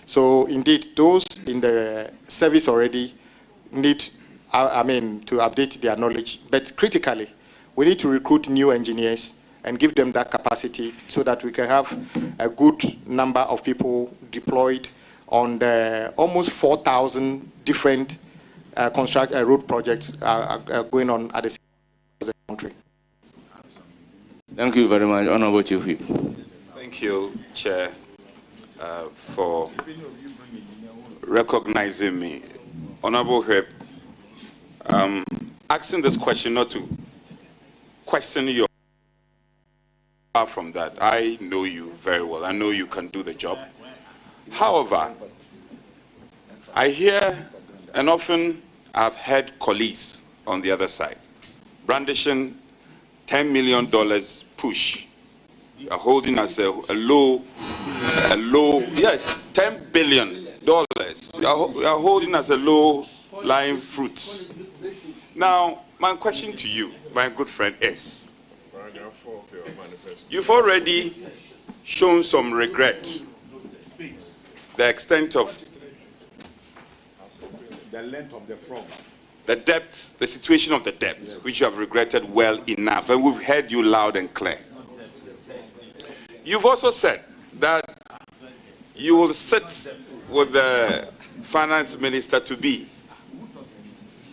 So indeed, those in the service already need, to update their knowledge. But critically, we need to recruit new engineers and give them that capacity so that we can have a good number of people deployed on the almost 4,000 different road projects going on at the country. Thank you very much, Honorable Chief Whip. Thank you, Chair, for recognizing me. Honorable Whip, asking this question not to question your. Far from that, I know you very well. I know you can do the job. However, I hear, and often I've heard colleagues on the other side brandishing $10 million push. You are holding us a low, yes, $10 billion. You are holding us a low-lying fruit. Now, my question to you, my good friend, is, you've already shown some regret, the extent of the length of the frog, the depth, the situation of the depth, which you have regretted well enough, and we've heard you loud and clear. You've also said that you will sit with the finance minister to be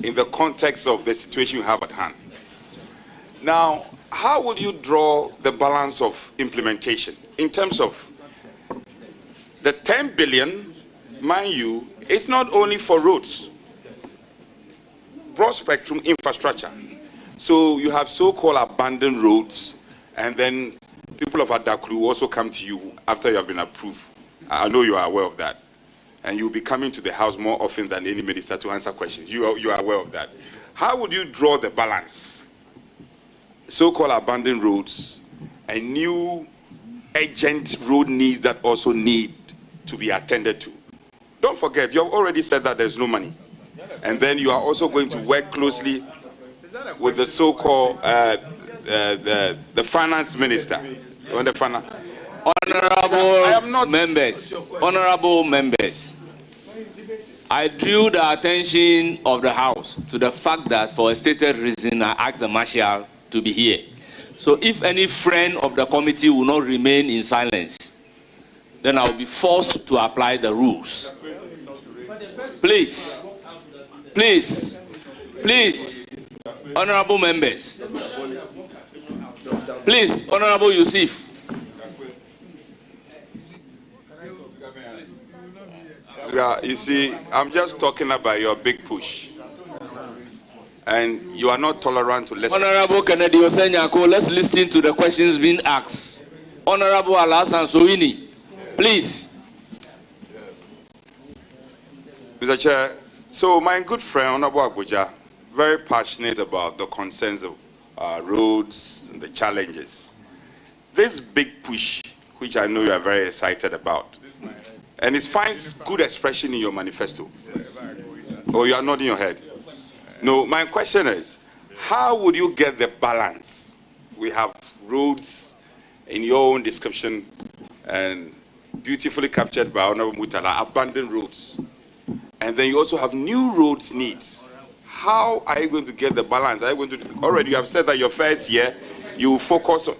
in the context of the situation you have at hand. Now, how would you draw the balance of implementation in terms of the 10 billion, mind you, it's not only for roads, broad spectrum infrastructure. So you have so-called abandoned roads, and then people of Adaklu also come to you after you have been approved. I know you are aware of that. And you'll be coming to the house more often than any minister to answer questions. You are aware of that. How would you draw the balance? So-called abandoned roads and new urgent road needs that also need to be attended to. Don't forget, you have already said that there's no money. And then you are also going to work closely with the so-called the finance minister. Honorable members, I drew the attention of the House to the fact that for a stated reason, I asked the Marshal to be here. So if any friend of the committee will not remain in silence, then I will be forced to apply the rules. Please, please, please, honorable members. Please, Honorable Yusuf. Yeah, you see, I'm just talking about your big push. And you are not tolerant to listen. Honorable Kennedy Osenyako, let's listen to the questions being asked. Honorable Alasan Soini, please. Mr. Chair, so my good friend, Honorable Agbodza, very passionate about the concerns of roads and the challenges. This big push, which I know you are very excited about, and it finds good expression in your manifesto. Or you are nodding your head. No, my question is, how would you get the balance? We have roads in your own description and beautifully captured by Honorable Mutala, abandoned roads. And then you also have new roads needs. How are you going to get the balance? Are you going to, already you have said that your first year, you will focus on.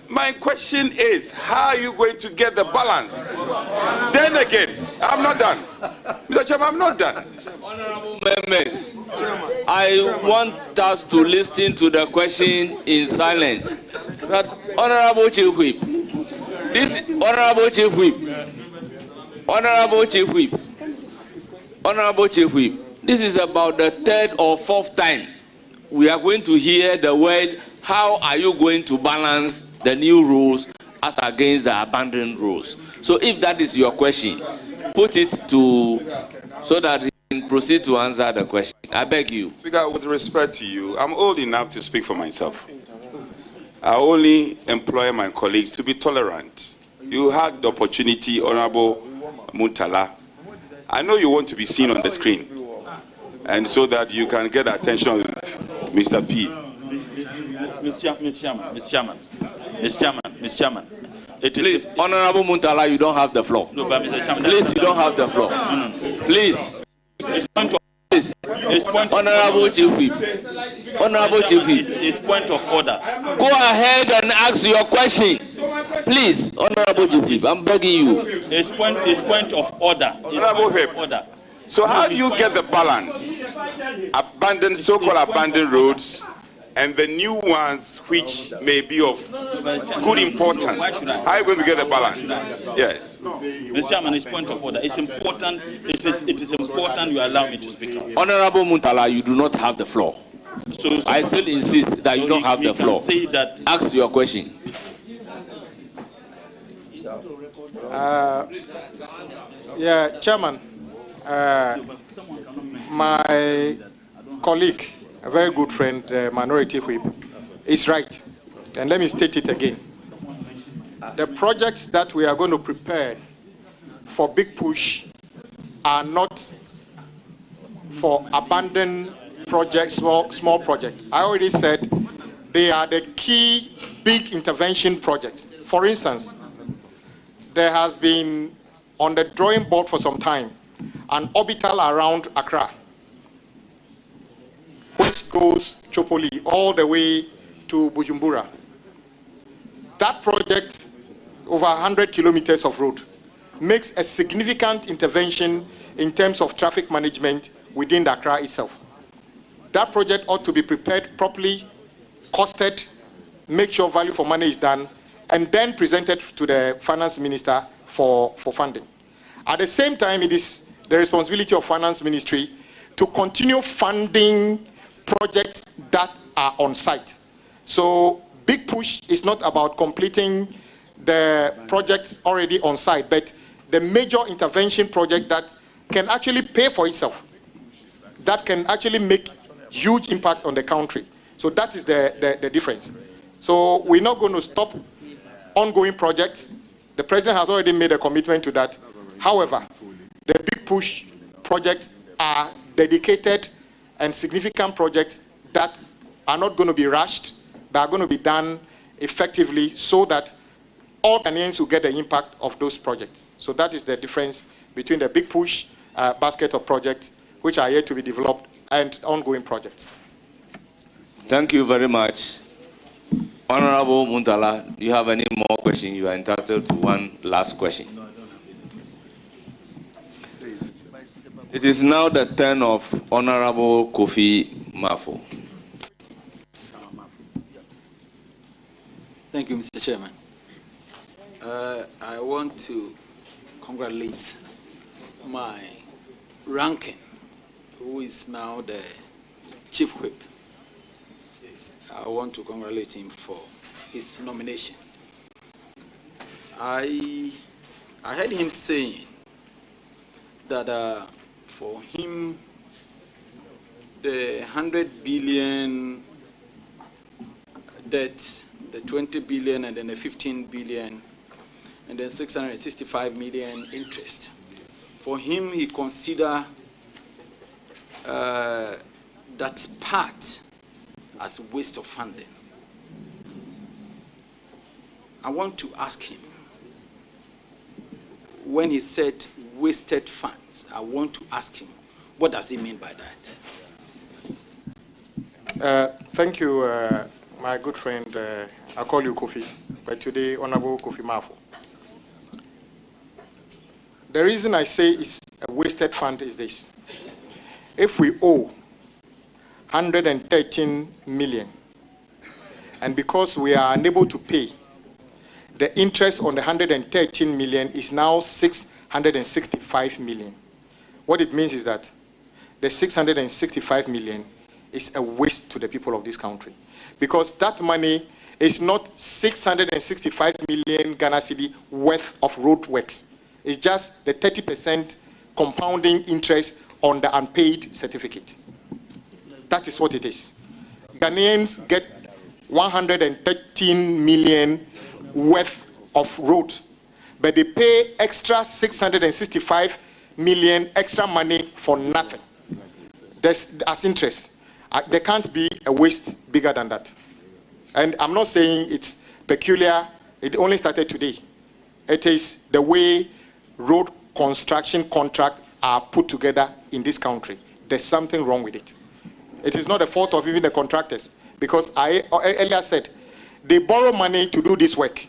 My question is, how are you going to get the balance? Then again, I'm not done. Mr. Chairman, I'm not done. Honorable members, I want us to listen to the question in silence. But Honorable Chief Whip, this Honorable Chief Whip, Honorable Chief Whip, Honorable Chief Whip, this is about the third or fourth time we are going to hear the word, how are you going to balance the new rules as against the abandoned rules? So if that is your question, put it to, so that you can proceed to answer the question. I beg you. Speaker, with respect to you, I'm old enough to speak for myself. I only employ my colleagues to be tolerant. You had the opportunity, Honorable Muntala. I know you want to be seen on the screen, and so that you can get attention with Mr. P. Mr. Chairman. Please, Honorable Muntala, you don't have the floor. No, but Mr. Chairman, please, you don't have the floor. Please. Honorable Chief Whip. Honorable Chief Whip. It's point of order. Go ahead and ask your question. Please, Honorable Chief Whip, I'm begging you. It's point of order. Honorable Whip. Order. So how do you get the balance? Abandoned, so-called abandoned roads, and the new ones which may be of good importance. How are you going to get the balance? Yes. Mr. Chairman, it's point of order. It's important. It is important you allow me to speak. Honorable Muntala, you do not have the floor. So I still insist that you don't have the floor. Say that. Ask your question. Yeah, Chairman, my colleague, a very good friend, Minority Whip, is right. And let me state it again. The projects that we are going to prepare for Big Push are not for abandoned projects, small projects. I already said they are the key big intervention projects. For instance, there has been on the drawing board for some time an orbital around Accra, which goes Chopoli all the way to Bujumbura. That project, over 100 kilometers of road, makes a significant intervention in terms of traffic management within the Accra itself. That project ought to be prepared properly, costed, make sure value for money is done, and then presented to the finance minister for funding. At the same time, it is the responsibility of finance ministry to continue funding projects that are on site. So big push is not about completing the projects already on site, but the major intervention project that can actually pay for itself, that can actually make huge impact on the country. So that is the difference. So we're not going to stop ongoing projects. The president has already made a commitment to that. However, the big push projects are dedicated and significant projects that are not going to be rushed, but are going to be done effectively so that all Ghanaians will get the impact of those projects. So that is the difference between the big push basket of projects which are yet to be developed and ongoing projects. Thank you very much. Honorable Muntala, do you have any more questions? You are entitled to one last question. It is now the turn of Honorable Kofi Mafo. Thank you, Mr. Chairman. I want to congratulate my ranking, who is now the Chief Whip. I want to congratulate him for his nomination. I heard him saying that for him, the 100 billion debt, the 20 billion, and then the 15 billion, and then 665 million interest. For him, he consider that part as a waste of funding. I want to ask him, when he said wasted funds, I want to ask him, what does he mean by that? Thank you, my good friend. I call you Kofi, but today, Honorable Kofi Mafo. The reason I say it's a wasted fund is this. If we owe 113 million, and because we are unable to pay, the interest on the 113 million is now 665 million. What it means is that the 665 million is a waste to the people of this country, because that money is not 665 million Ghana cedi worth of road works. It's just the 30% compounding interest on the unpaid certificate. That is what it is. Ghanaians get 113 million worth of road, but they pay extra 665 million extra money for nothing. That's as interest. There can't be a waste bigger than that. And I'm not saying it's peculiar. It only started today. It is the way road construction contracts are put together in this country. There's something wrong with it. It is not the fault of even the contractors, because I earlier said they borrow money to do this work.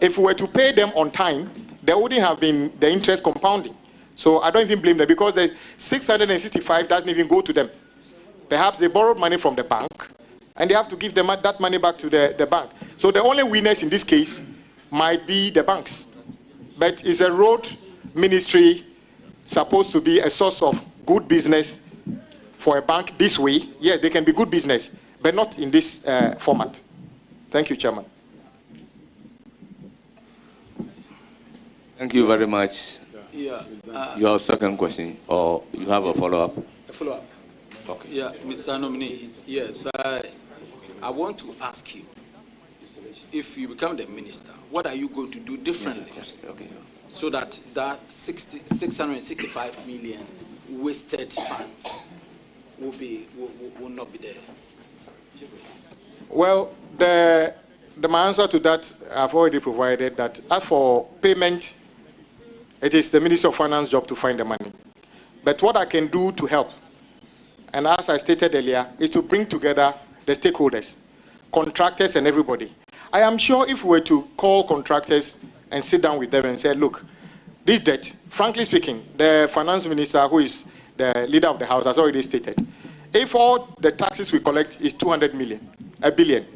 If we were to pay them on time, there wouldn't have been the interest compounding. So I don't even blame them, because the 665 doesn't even go to them. Perhaps they borrowed money from the bank, and they have to give them that money back to the bank. So the only winners in this case might be the banks. But is a road ministry supposed to be a source of good business for a bank this way? Yes, they can be good business, but not in this format. Thank you, Chairman. Thank you very much. Yeah. Your second question, or you have a follow-up? A follow-up. Okay. Yeah, Mr. Nominee. Yes, I want to ask you, if you become the minister, what are you going to do differently? Yes, okay. So that 665 million wasted funds will not be there? Well, my answer to that I've already provided. That as for payment, it is the Ministry of Finance job to find the money. But what I can do to help, and as I stated earlier, is to bring together the stakeholders, contractors and everybody. I am sure if we were to call contractors and sit down with them and say, look, this debt, frankly speaking, the finance minister, who is the leader of the house, has already stated, if all the taxes we collect is 200 million, a billion,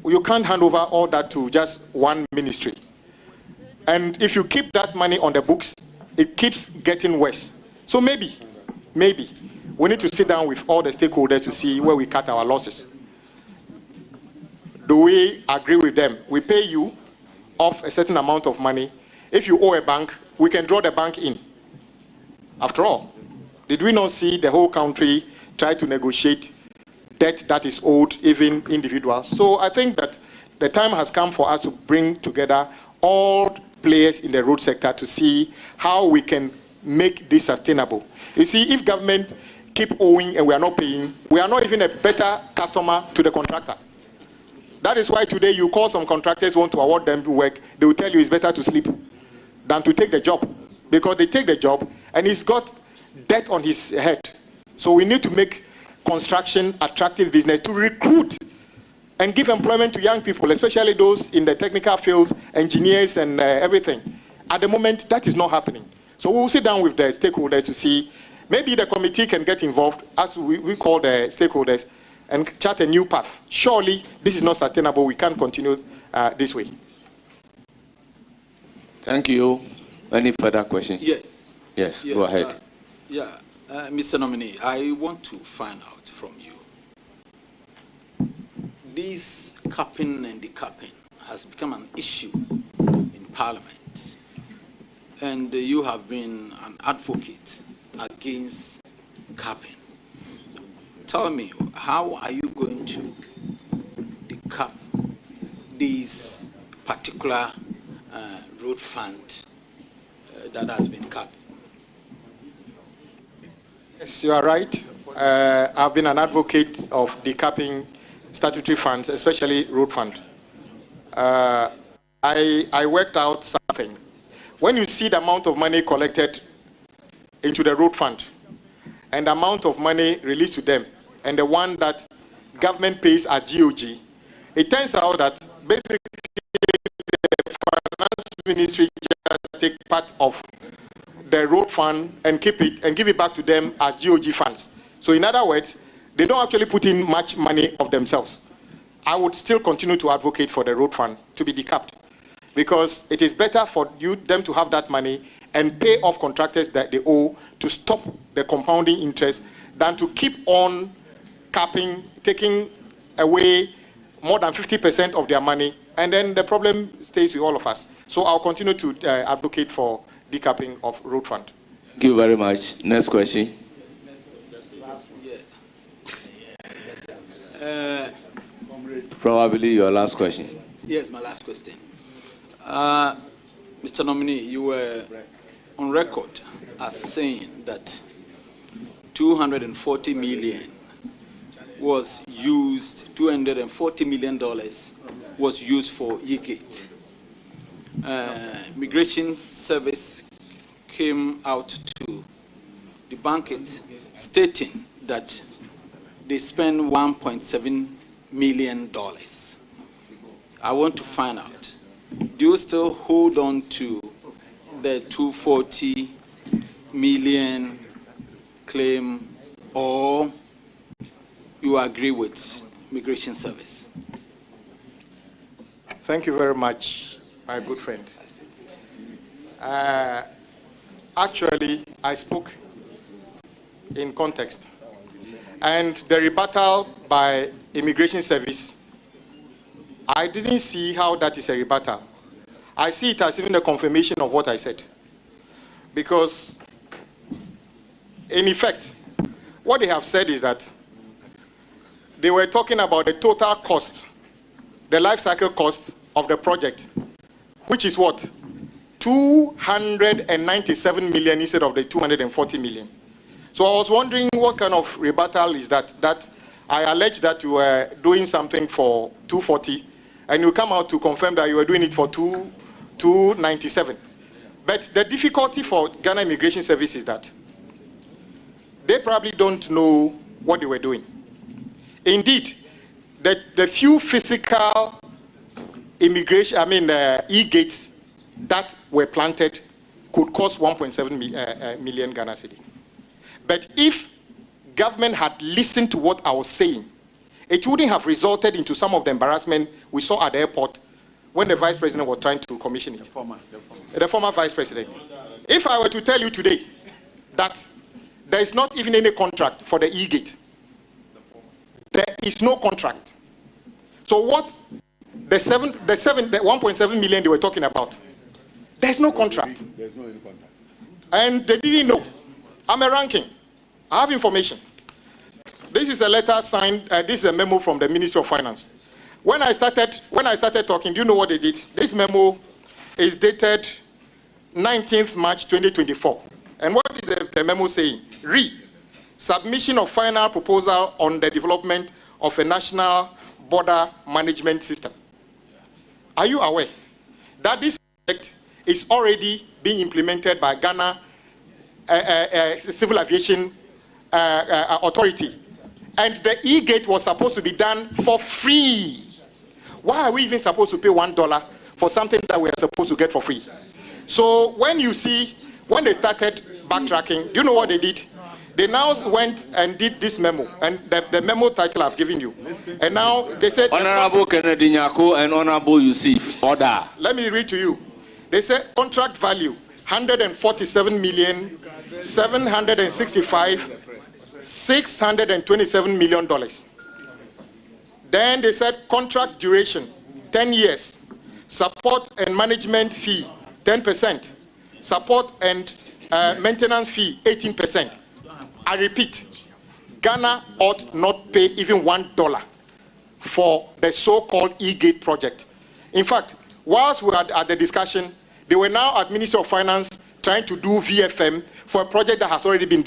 you can't hand over all that to just one ministry. And if you keep that money on the books, it keeps getting worse. So maybe, we need to sit down with all the stakeholders to see where we cut our losses. Do we agree with them? We pay you off a certain amount of money. If you owe a bank, we can draw the bank in. After all, did we not see the whole country try to negotiate debt that is owed, even individuals? So I think that the time has come for us to bring together all players in the road sector to see how we can make this sustainable. You see, if government keep owing and we are not paying, we are not even a better customer to the contractor. That is why today you call some contractors, want to award them work, they will tell you it's better to sleep than to take the job. Because they take the job and he's got debt on his head. So we need to make construction attractive business to recruit and give employment to young people, especially those in the technical fields, engineers and everything. At the moment, that is not happening. So we'll sit down with the stakeholders to see, maybe the committee can get involved, as we call the stakeholders, and chart a new path. Surely, this is not sustainable. We can't continue this way. Thank you. Any further questions? Yes. Yes, go ahead. Mr. Nominee, I want to find out from you. This capping and decapping has become an issue in Parliament, and you have been an advocate against capping. Tell me, how are you going to decap this particular road fund that has been capped? Yes, you are right. I've been an advocate of decapping statutory funds, especially road fund. I worked out something. When you see the amount of money collected into the road fund and the amount of money released to them and the one that government pays at GOG, it turns out that basically the finance ministry just take part of the road fund and keep it and give it back to them as GOG funds. So in other words, they don't actually put in much money of themselves. I would still continue to advocate for the road fund to be decapped, because it is better for them to have that money and pay off contractors that they owe to stop the compounding interest than to keep on capping, taking away more than 50% of their money, and then the problem stays with all of us. So I'll continue to advocate for decapping of road fund. Thank you very much. Next question. Probably your last question. Yes, my last question. Mr. Nominee, you were on record as saying that $240 million was used, $240 million was used for Yigate. Immigration Service came out to debunk it, stating that they spent $1.7 million. I want to find out, do you still hold on to the $240 million claim, or you agree with Immigration Service? Thank you very much, my good friend. Actually, I spoke in context. And the rebuttal by Immigration Service, I didn't see how that is a rebuttal. I see it as even a confirmation of what I said. Because, in effect, what they have said is that they were talking about the total cost, the life cycle cost of the project, which is what? 297 million instead of the 240 million. So I was wondering what kind of rebuttal is that? That I allege that you were doing something for 240, and you come out to confirm that you were doing it for 297. But the difficulty for Ghana Immigration Service is that they probably don't know what they were doing. Indeed, the few physical immigration, e-gates that were planted could cost 1.7 million Ghana cedi. But if government had listened to what I was saying, it wouldn't have resulted into some of the embarrassment we saw at the airport when the vice president was trying to commission it. The former vice president. If I were to tell you today that there is not even any contract for the E-gate, there is no contract. So what the 1.7 million they were talking about, there's no contract. There's no contract. And they didn't know. I'm a ranking. I have information. This is a letter signed, this is a memo from the Ministry of Finance. When I started talking, do you know what they did? This memo is dated 19th March 2024. And what is the memo saying? Submission of final proposal on the development of a national border management system. Are you aware that this project is already being implemented by Ghana Civil Aviation Authority? And the E-gate was supposed to be done for free. Why are we even supposed to pay $1 for something that we are supposed to get for free? So when you see, when they started backtracking, do you know what they did? They now went and did this memo, and the memo title I've given you. And now they said... Honorable Kennedy Nyako and Honorable Yusuf, order. Let me read to you. They said contract value, $147,765,627 million. Then they said contract duration, 10 years. Support and management fee, 10%. Support and maintenance fee, 18%. I repeat, Ghana ought not pay even $1 for the so-called E-gate project. In fact, whilst we were at the discussion, they were now at Ministry of Finance trying to do VFM for a project that has already been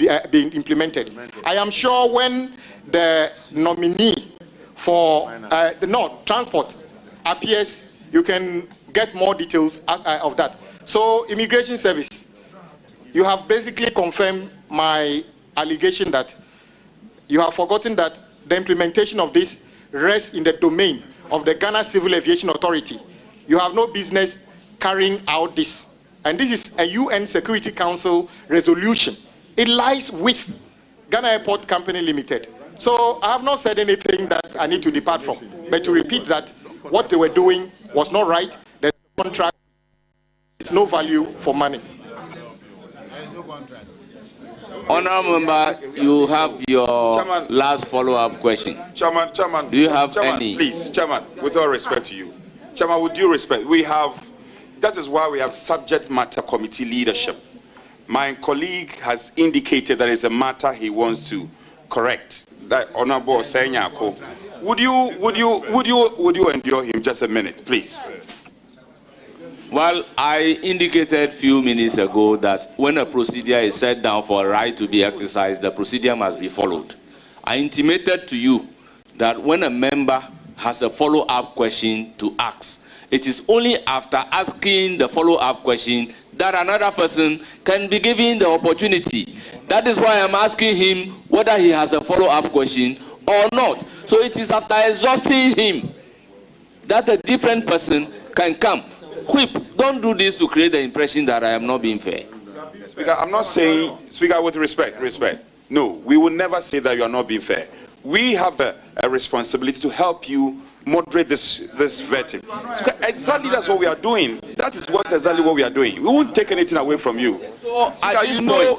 implemented. I am sure when the nominee for transport appears, you can get more details of that. So, Immigration Service, you have basically confirmed my allegation that you have forgotten that the implementation of this rests in the domain of the Ghana Civil Aviation Authority. You have no business carrying out this. And this is a UN Security Council resolution. It lies with Ghana Airport Company Limited. So I have not said anything that I need to depart from. But to repeat that what they were doing was not right. There's a contract. It's no value for money. There's no contract. Honourable Member, you have your last follow-up question. Chairman, do you have any? Please, Chairman, with all respect to you. Chairman, with due respect, that is why we have subject matter committee leadership. My colleague has indicated that it's a matter he wants to correct. That Honourable Senyako. Would you endure him just a minute, please? Well, I indicated a few minutes ago that when a procedure is set down for a right to be exercised, the procedure must be followed. I intimated to you that when a member has a follow-up question to ask, it is only after asking the follow-up question that another person can be given the opportunity. That is why I'm asking him whether he has a follow-up question or not. So it is after exhausting him that a different person can come. Whip, don't do this to create the impression that I am not being fair. Speaker, I'm not saying, Speaker, with respect. No, we will never say that you are not being fair. We have a responsibility to help you moderate this verdict. Speaker, exactly that's what we are doing. That is exactly what we are doing. We won't take anything away from you. So Speaker, I will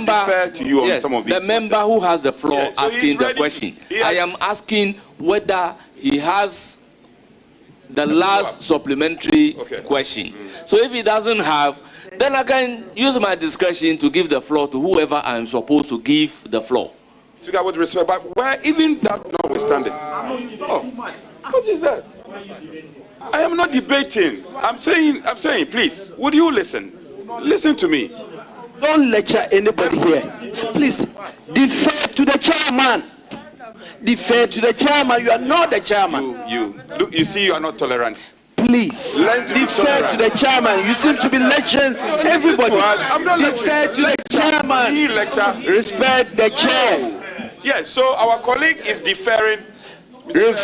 defer to you on some of these. The member who has the floor asking the question. I am asking whether he has the last supplementary question. So if he doesn't have, then I can use my discretion to give the floor to whoever I'm supposed to give the floor. Speaker, with respect, but where even that notwithstanding. What is that? I am not debating. I'm saying, please, would you listen? Listen to me. Don't lecture anybody here. Please, defer to the chairman. Defer to the chairman. You are not the chairman. You see, you are not tolerant. Please, defer to the chairman. You seem to be lecturing everybody. Defer to the chairman. Respect the chair. Yes, so our colleague is deferring. You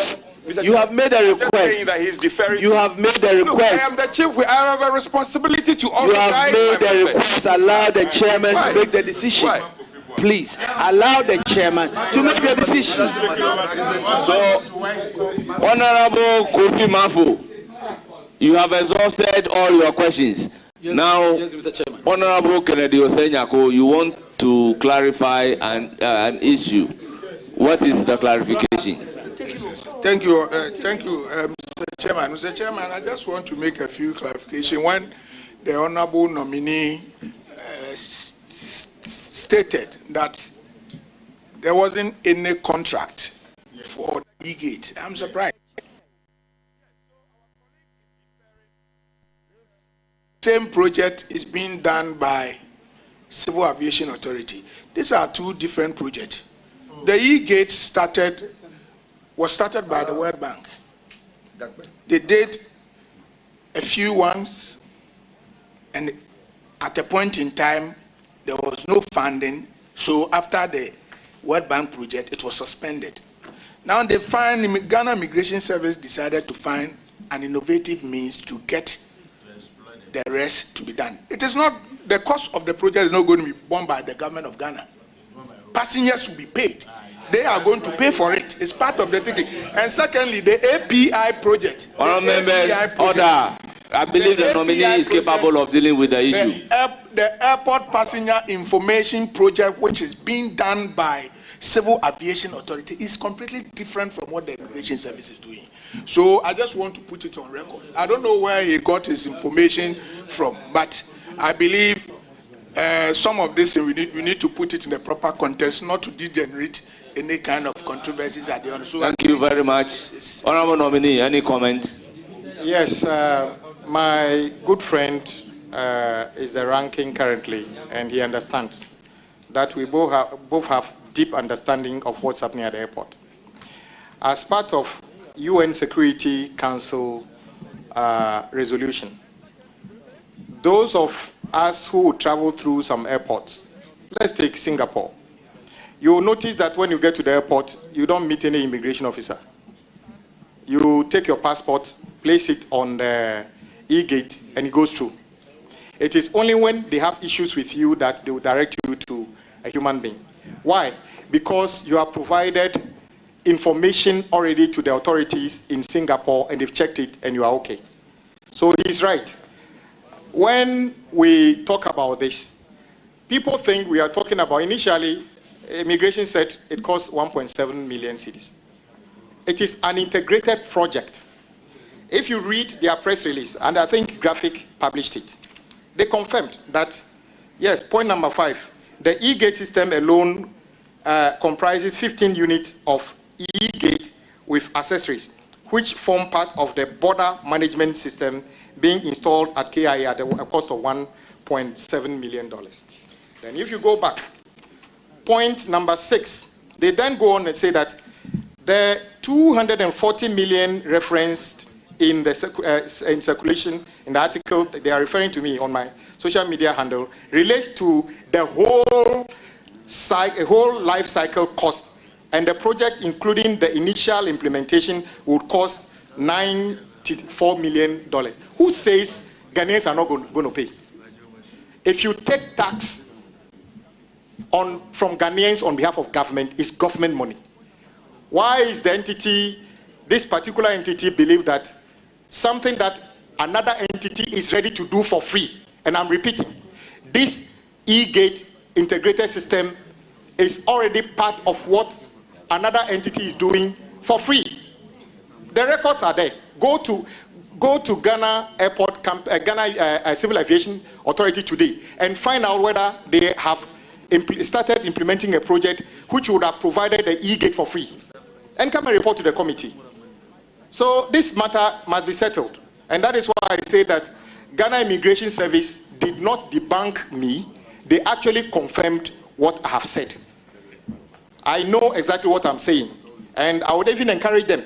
have made a request. That he's deferring. You have made a request. Look, I am the chief. I have a responsibility to also guide my members. You have made a request. Allow the chairman to make the decision. Why? please allow the chairman to make the decision. So, Honorable Kofi Mafu, you have exhausted all your questions. Now, Honorable Kennedy Osenyako, you want to clarify an issue. What is the clarification? Thank you, Mr. Chairman. Mr. Chairman, I just want to make a few clarifications. When the honorable nominee stated that there wasn't any contract for E-Gate, I'm surprised. Same project is being done by Civil Aviation Authority. These are two different projects. The E-Gate was started by the World Bank. They did a few ones, and at a point in time, there was no funding. So after the World Bank project, it was suspended. Now Ghana Immigration Service decided to find an innovative means to get the rest to be done. It is not, the cost of the project is not going to be borne by the government of Ghana. Passengers will be paid. They are going to pay for it. It's part of the ticket. And secondly, the API project. Order. I believe the nominee is capable of dealing with the issue. The airport passenger information project, which is being done by Civil Aviation Authority, is completely different from what the Immigration Service is doing. So I just want to put it on record. I don't know where he got his information from, but I believe some of this we need to put it in the proper context, not to degenerate any kind of controversies at the end. So thank you very much. Honorable nominee, any comment? Yes, my good friend is the ranking currently, and he understands that we both have deep understanding of what's happening at the airport. As part of UN Security Council resolution, those of us who travel through some airports, let's take Singapore. You'll notice that when you get to the airport, you don't meet any immigration officer. You take your passport, place it on the E-Gate, and it goes through. It is only when they have issues with you that they will direct you to a human being. Why? Because you have provided information already to the authorities in Singapore, and they've checked it, and you are okay. So he's right. When we talk about this, people think we are talking about, initially, immigration said it costs 1.7 million cedis. It is an integrated project. If you read their press release, and I think Graphic published it, they confirmed that, yes, point number 5, the E-Gate system alone comprises 15 units of E-Gate with accessories, which form part of the border management system being installed at KIA at a cost of $1.7 million. Then if you go back, point number 6, they then go on and say that the 240 million referenced in the in circulation in the article they are referring to me on my social media handle relates to the whole life cycle cost, and the project, including the initial implementation, would cost $94 million. Who says Ghanaians are not going to pay? If you take tax from Ghanaians on behalf of government, it's government money. Why is the entity, this particular entity, believe that something that another entity is ready to do for free? And I'm repeating, this E-Gate integrated system is already part of what another entity is doing for free. The records are there. Go to Ghana Airport, Ghana Civil Aviation Authority today and find out whether they have started implementing a project which would have provided the E-Gate for free, and come and report to the committee. So this matter must be settled, and that is why I say that Ghana Immigration Service did not debunk me. They actually confirmed what I have said. I know exactly what I'm saying, and I would even encourage them.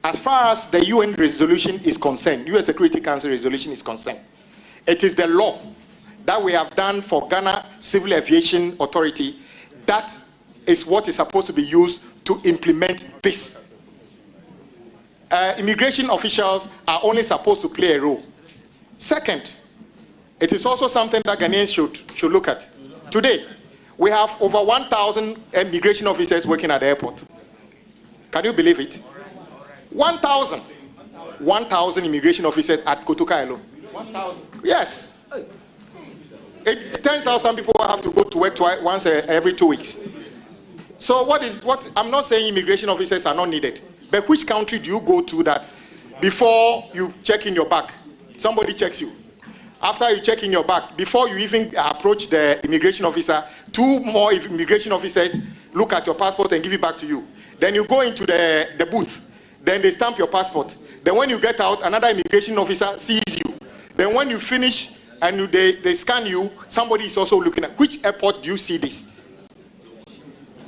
As far as the UN resolution is concerned, UN Security Council resolution is concerned, it is the law that we have done for Ghana Civil Aviation Authority that is what is supposed to be used to implement this. Immigration officials are only supposed to play a role. Second, it is also something that Ghanaians should look at. Today, We have over 1,000 immigration officers working at the airport. Can you believe it? 1,000. 1,000 immigration officers at Kotoka alone. 1,000? Yes. It turns out some people have to go to work once every 2 weeks. So I'm not saying immigration officers are not needed, but which country do you go to that before you check in your bag, somebody checks you? After you check in your bag, before you even approach the immigration officer, 2 more immigration officers look at your passport and give it back to you. Then you go into the booth. Then they stamp your passport. Then when you get out, another immigration officer sees you. Then when you finish and they scan you, somebody is also looking at. Which airport do you see this?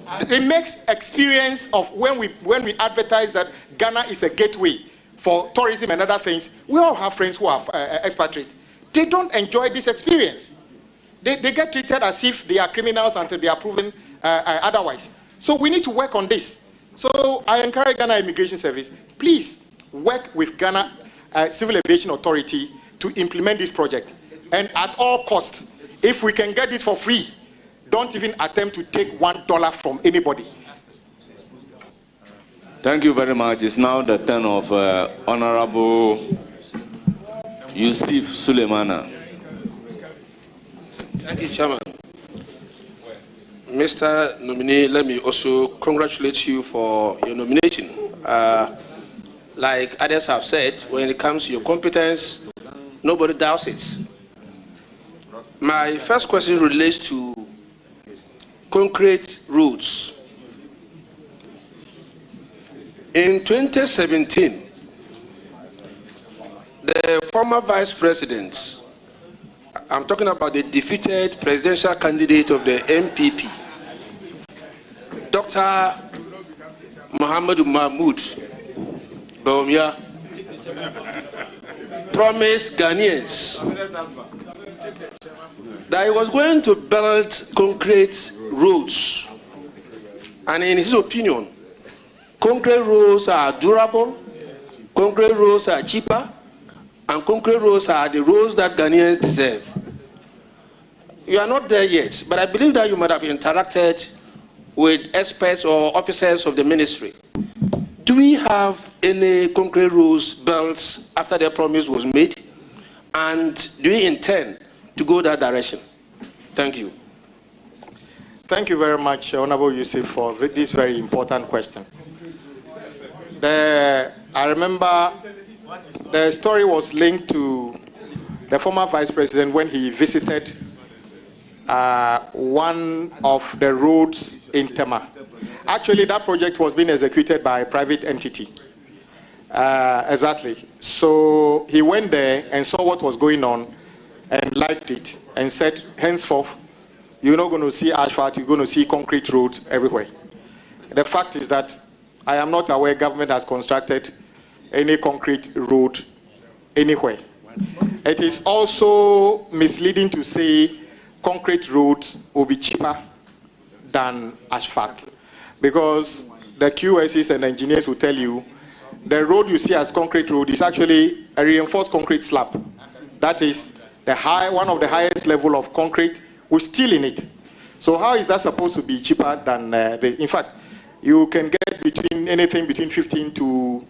It makes experience of when we advertise that Ghana is a gateway for tourism and other things. We all have friends who are expatriates. They don't enjoy this experience. They get treated as if they are criminals until they are proven otherwise. So we need to work on this. So I encourage Ghana Immigration Service, please work with Ghana Civil Aviation Authority to implement this project. And at all costs, if we can get it for free, don't even attempt to take $1 from anybody. Thank you very much. It's now the turn of Honorable Yusuf Suleimana. Thank you, Chairman. Mr. Nominee, let me also congratulate you for your nomination. Like others have said, when it comes to your competence, nobody doubts it. My first question relates to concrete roads. In 2017, the former Vice President, I'm talking about the defeated presidential candidate of the MPP, Dr. Muhammadu Mahmoud Bawumia, promised Ghanaians that he was going to build concrete roads. And in his opinion, concrete roads are durable, concrete roads are cheaper, and concrete roads are the roads that Ghanaians deserve. You are not there yet, but I believe that you might have interacted with experts or officers of the ministry. Do we have any concrete roads built after the promise was made? And do we intend to go that direction? Thank you. Thank you very much, Honorable Yusuf, for this very important question. I remember the story was linked to the former Vice President when he visited one of the roads in Tema. Actually, that project was being executed by a private entity. Exactly. So he went there and saw what was going on and liked it and said, henceforth, you're not going to see asphalt, you're going to see concrete roads everywhere. The fact is that I am not aware government has constructed any concrete road anywhere. It is also misleading to say concrete roads will be cheaper than asphalt, because the QSs and engineers will tell you the road you see as concrete road is actually a reinforced concrete slab. That is one of the highest level of concrete with steel in it. So how is that supposed to be cheaper than in fact, you can get anything between 15 to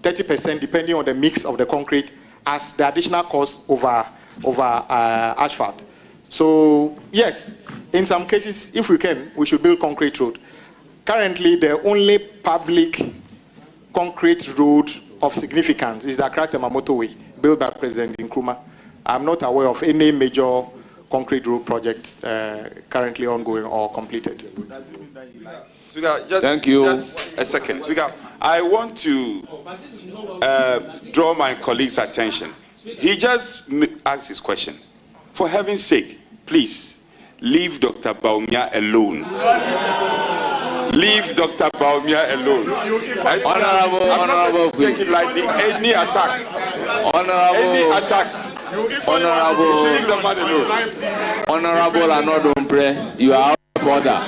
30% depending on the mix of the concrete as the additional cost over asphalt. So yes, in some cases, if we can, we should build concrete road. Currently, the only public concrete road of significance is the Accra-Tema motorway, built by President Nkrumah. I'm not aware of any major concrete road project currently ongoing or completed. Thank you. Just a second. I want to draw my colleague's attention. He just asked his question. For heaven's sake, please, leave Dr. Bawumia alone. Leave Dr. Bawumia alone. Honorable, take it lightly. Any attacks. Any attacks. Honorable, leave the man alone. Honorable Anodumbre, you are out of order.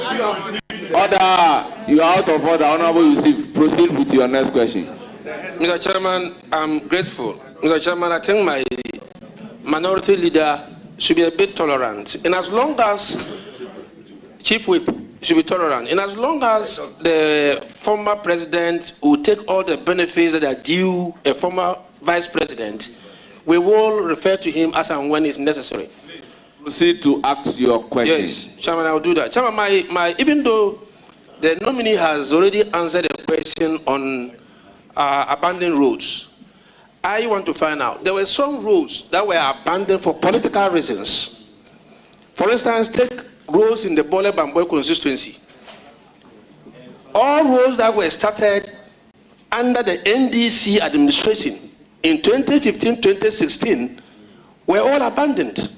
You are out of order. Honorable Yusuf, proceed with your next question. Mr. Chairman, I'm grateful. Mr. Chairman, I think my minority leader should be a bit tolerant. And as long as Chief Whip should be tolerant. And as long as the former president will take all the benefits that are due a former vice president, we will refer to him as and when it's necessary. Proceed to ask your question. Yes, Chairman, I will do that. Chairman, even though the nominee has already answered a question on abandoned roads, I want to find out. There were some roads that were abandoned for political reasons. For instance, take roads in the Bole Bamboy constituency. All roads that were started under the NDC administration in 2015-2016 were all abandoned.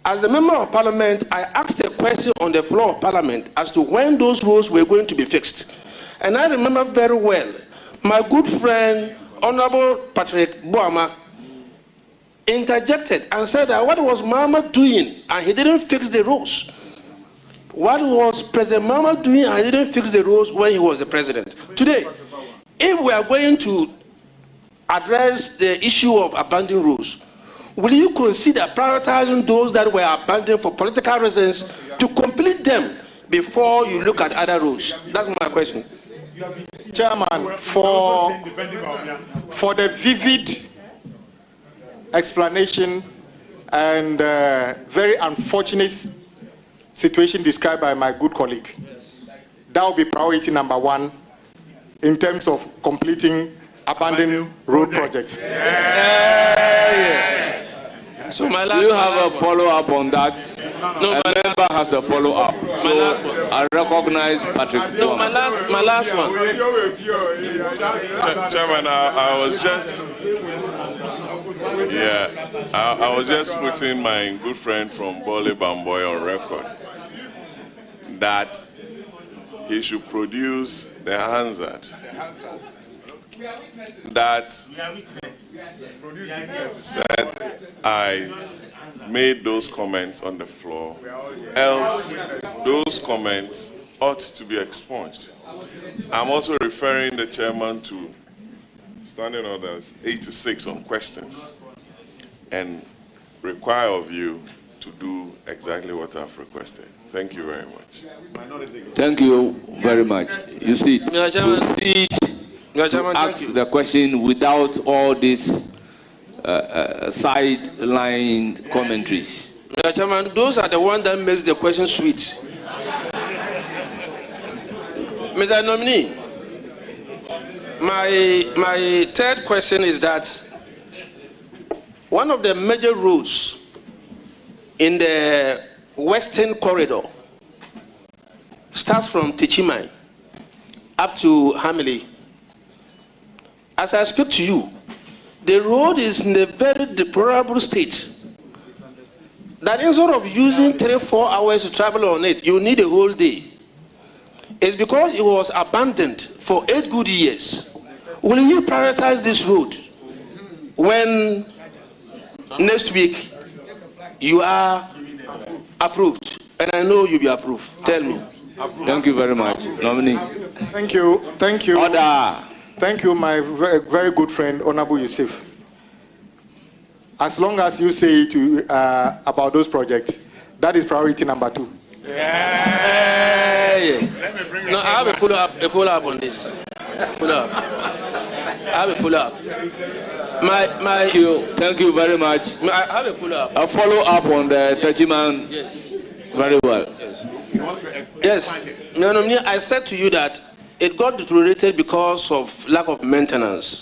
As a member of parliament, I asked a question on the floor of parliament as to when those roads were going to be fixed. And I remember very well, my good friend, Honorable Patrick Boama, interjected and said that what was Mama doing and he didn't fix the roads? What was President Mama doing and he didn't fix the roads when he was the president? Today, if we are going to address the issue of abandoned roads, will you consider prioritizing those that were abandoned for political reasons to complete them before you look at other roads? That's my question. Chairman, for the vivid explanation and very unfortunate situation described by my good colleague, that will be priority number one in terms of completing abandoned road projects. So do you have a follow-up on that? No, a member has a follow-up. So I recognize Patrick. No, my last one. Chairman, I was just putting my good friend from Bole Bamboy on record that he should produce the Hansard that said I made those comments on the floor, else those comments ought to be expunged. I'm also referring the chairman to Standing Orders 86 on questions and require of you to do exactly what I've requested. Thank you very much. Thank you very much. You see, proceed to ask the question without all these sideline commentaries. Mr. Chairman, those are the ones that makes the question sweet. Mr. Nominee, my third question is that one of the major roads in the Western Corridor starts from Tichimai up to Hamili. As I speak to you, the road is in a very deplorable state. That instead of using 3-4 hours to travel on it, you need a whole day. It's because it was abandoned for 8 good years. Will you prioritize this road when next week you are approved? And I know you'll be approved. Tell me. Thank you very much. Nominee. Thank you. Thank you. Order. Thank you, my very, very good friend, Honorable Yusuf. As long as you say to, about those projects, that is priority number 2. No, I have a follow-up on this. Follow-up. I have a follow-up. Thank you very much. I have a follow-up. A follow-up on the Tajiman. Yes. Very well. Yes. No, I said to you that it got deteriorated because of lack of maintenance.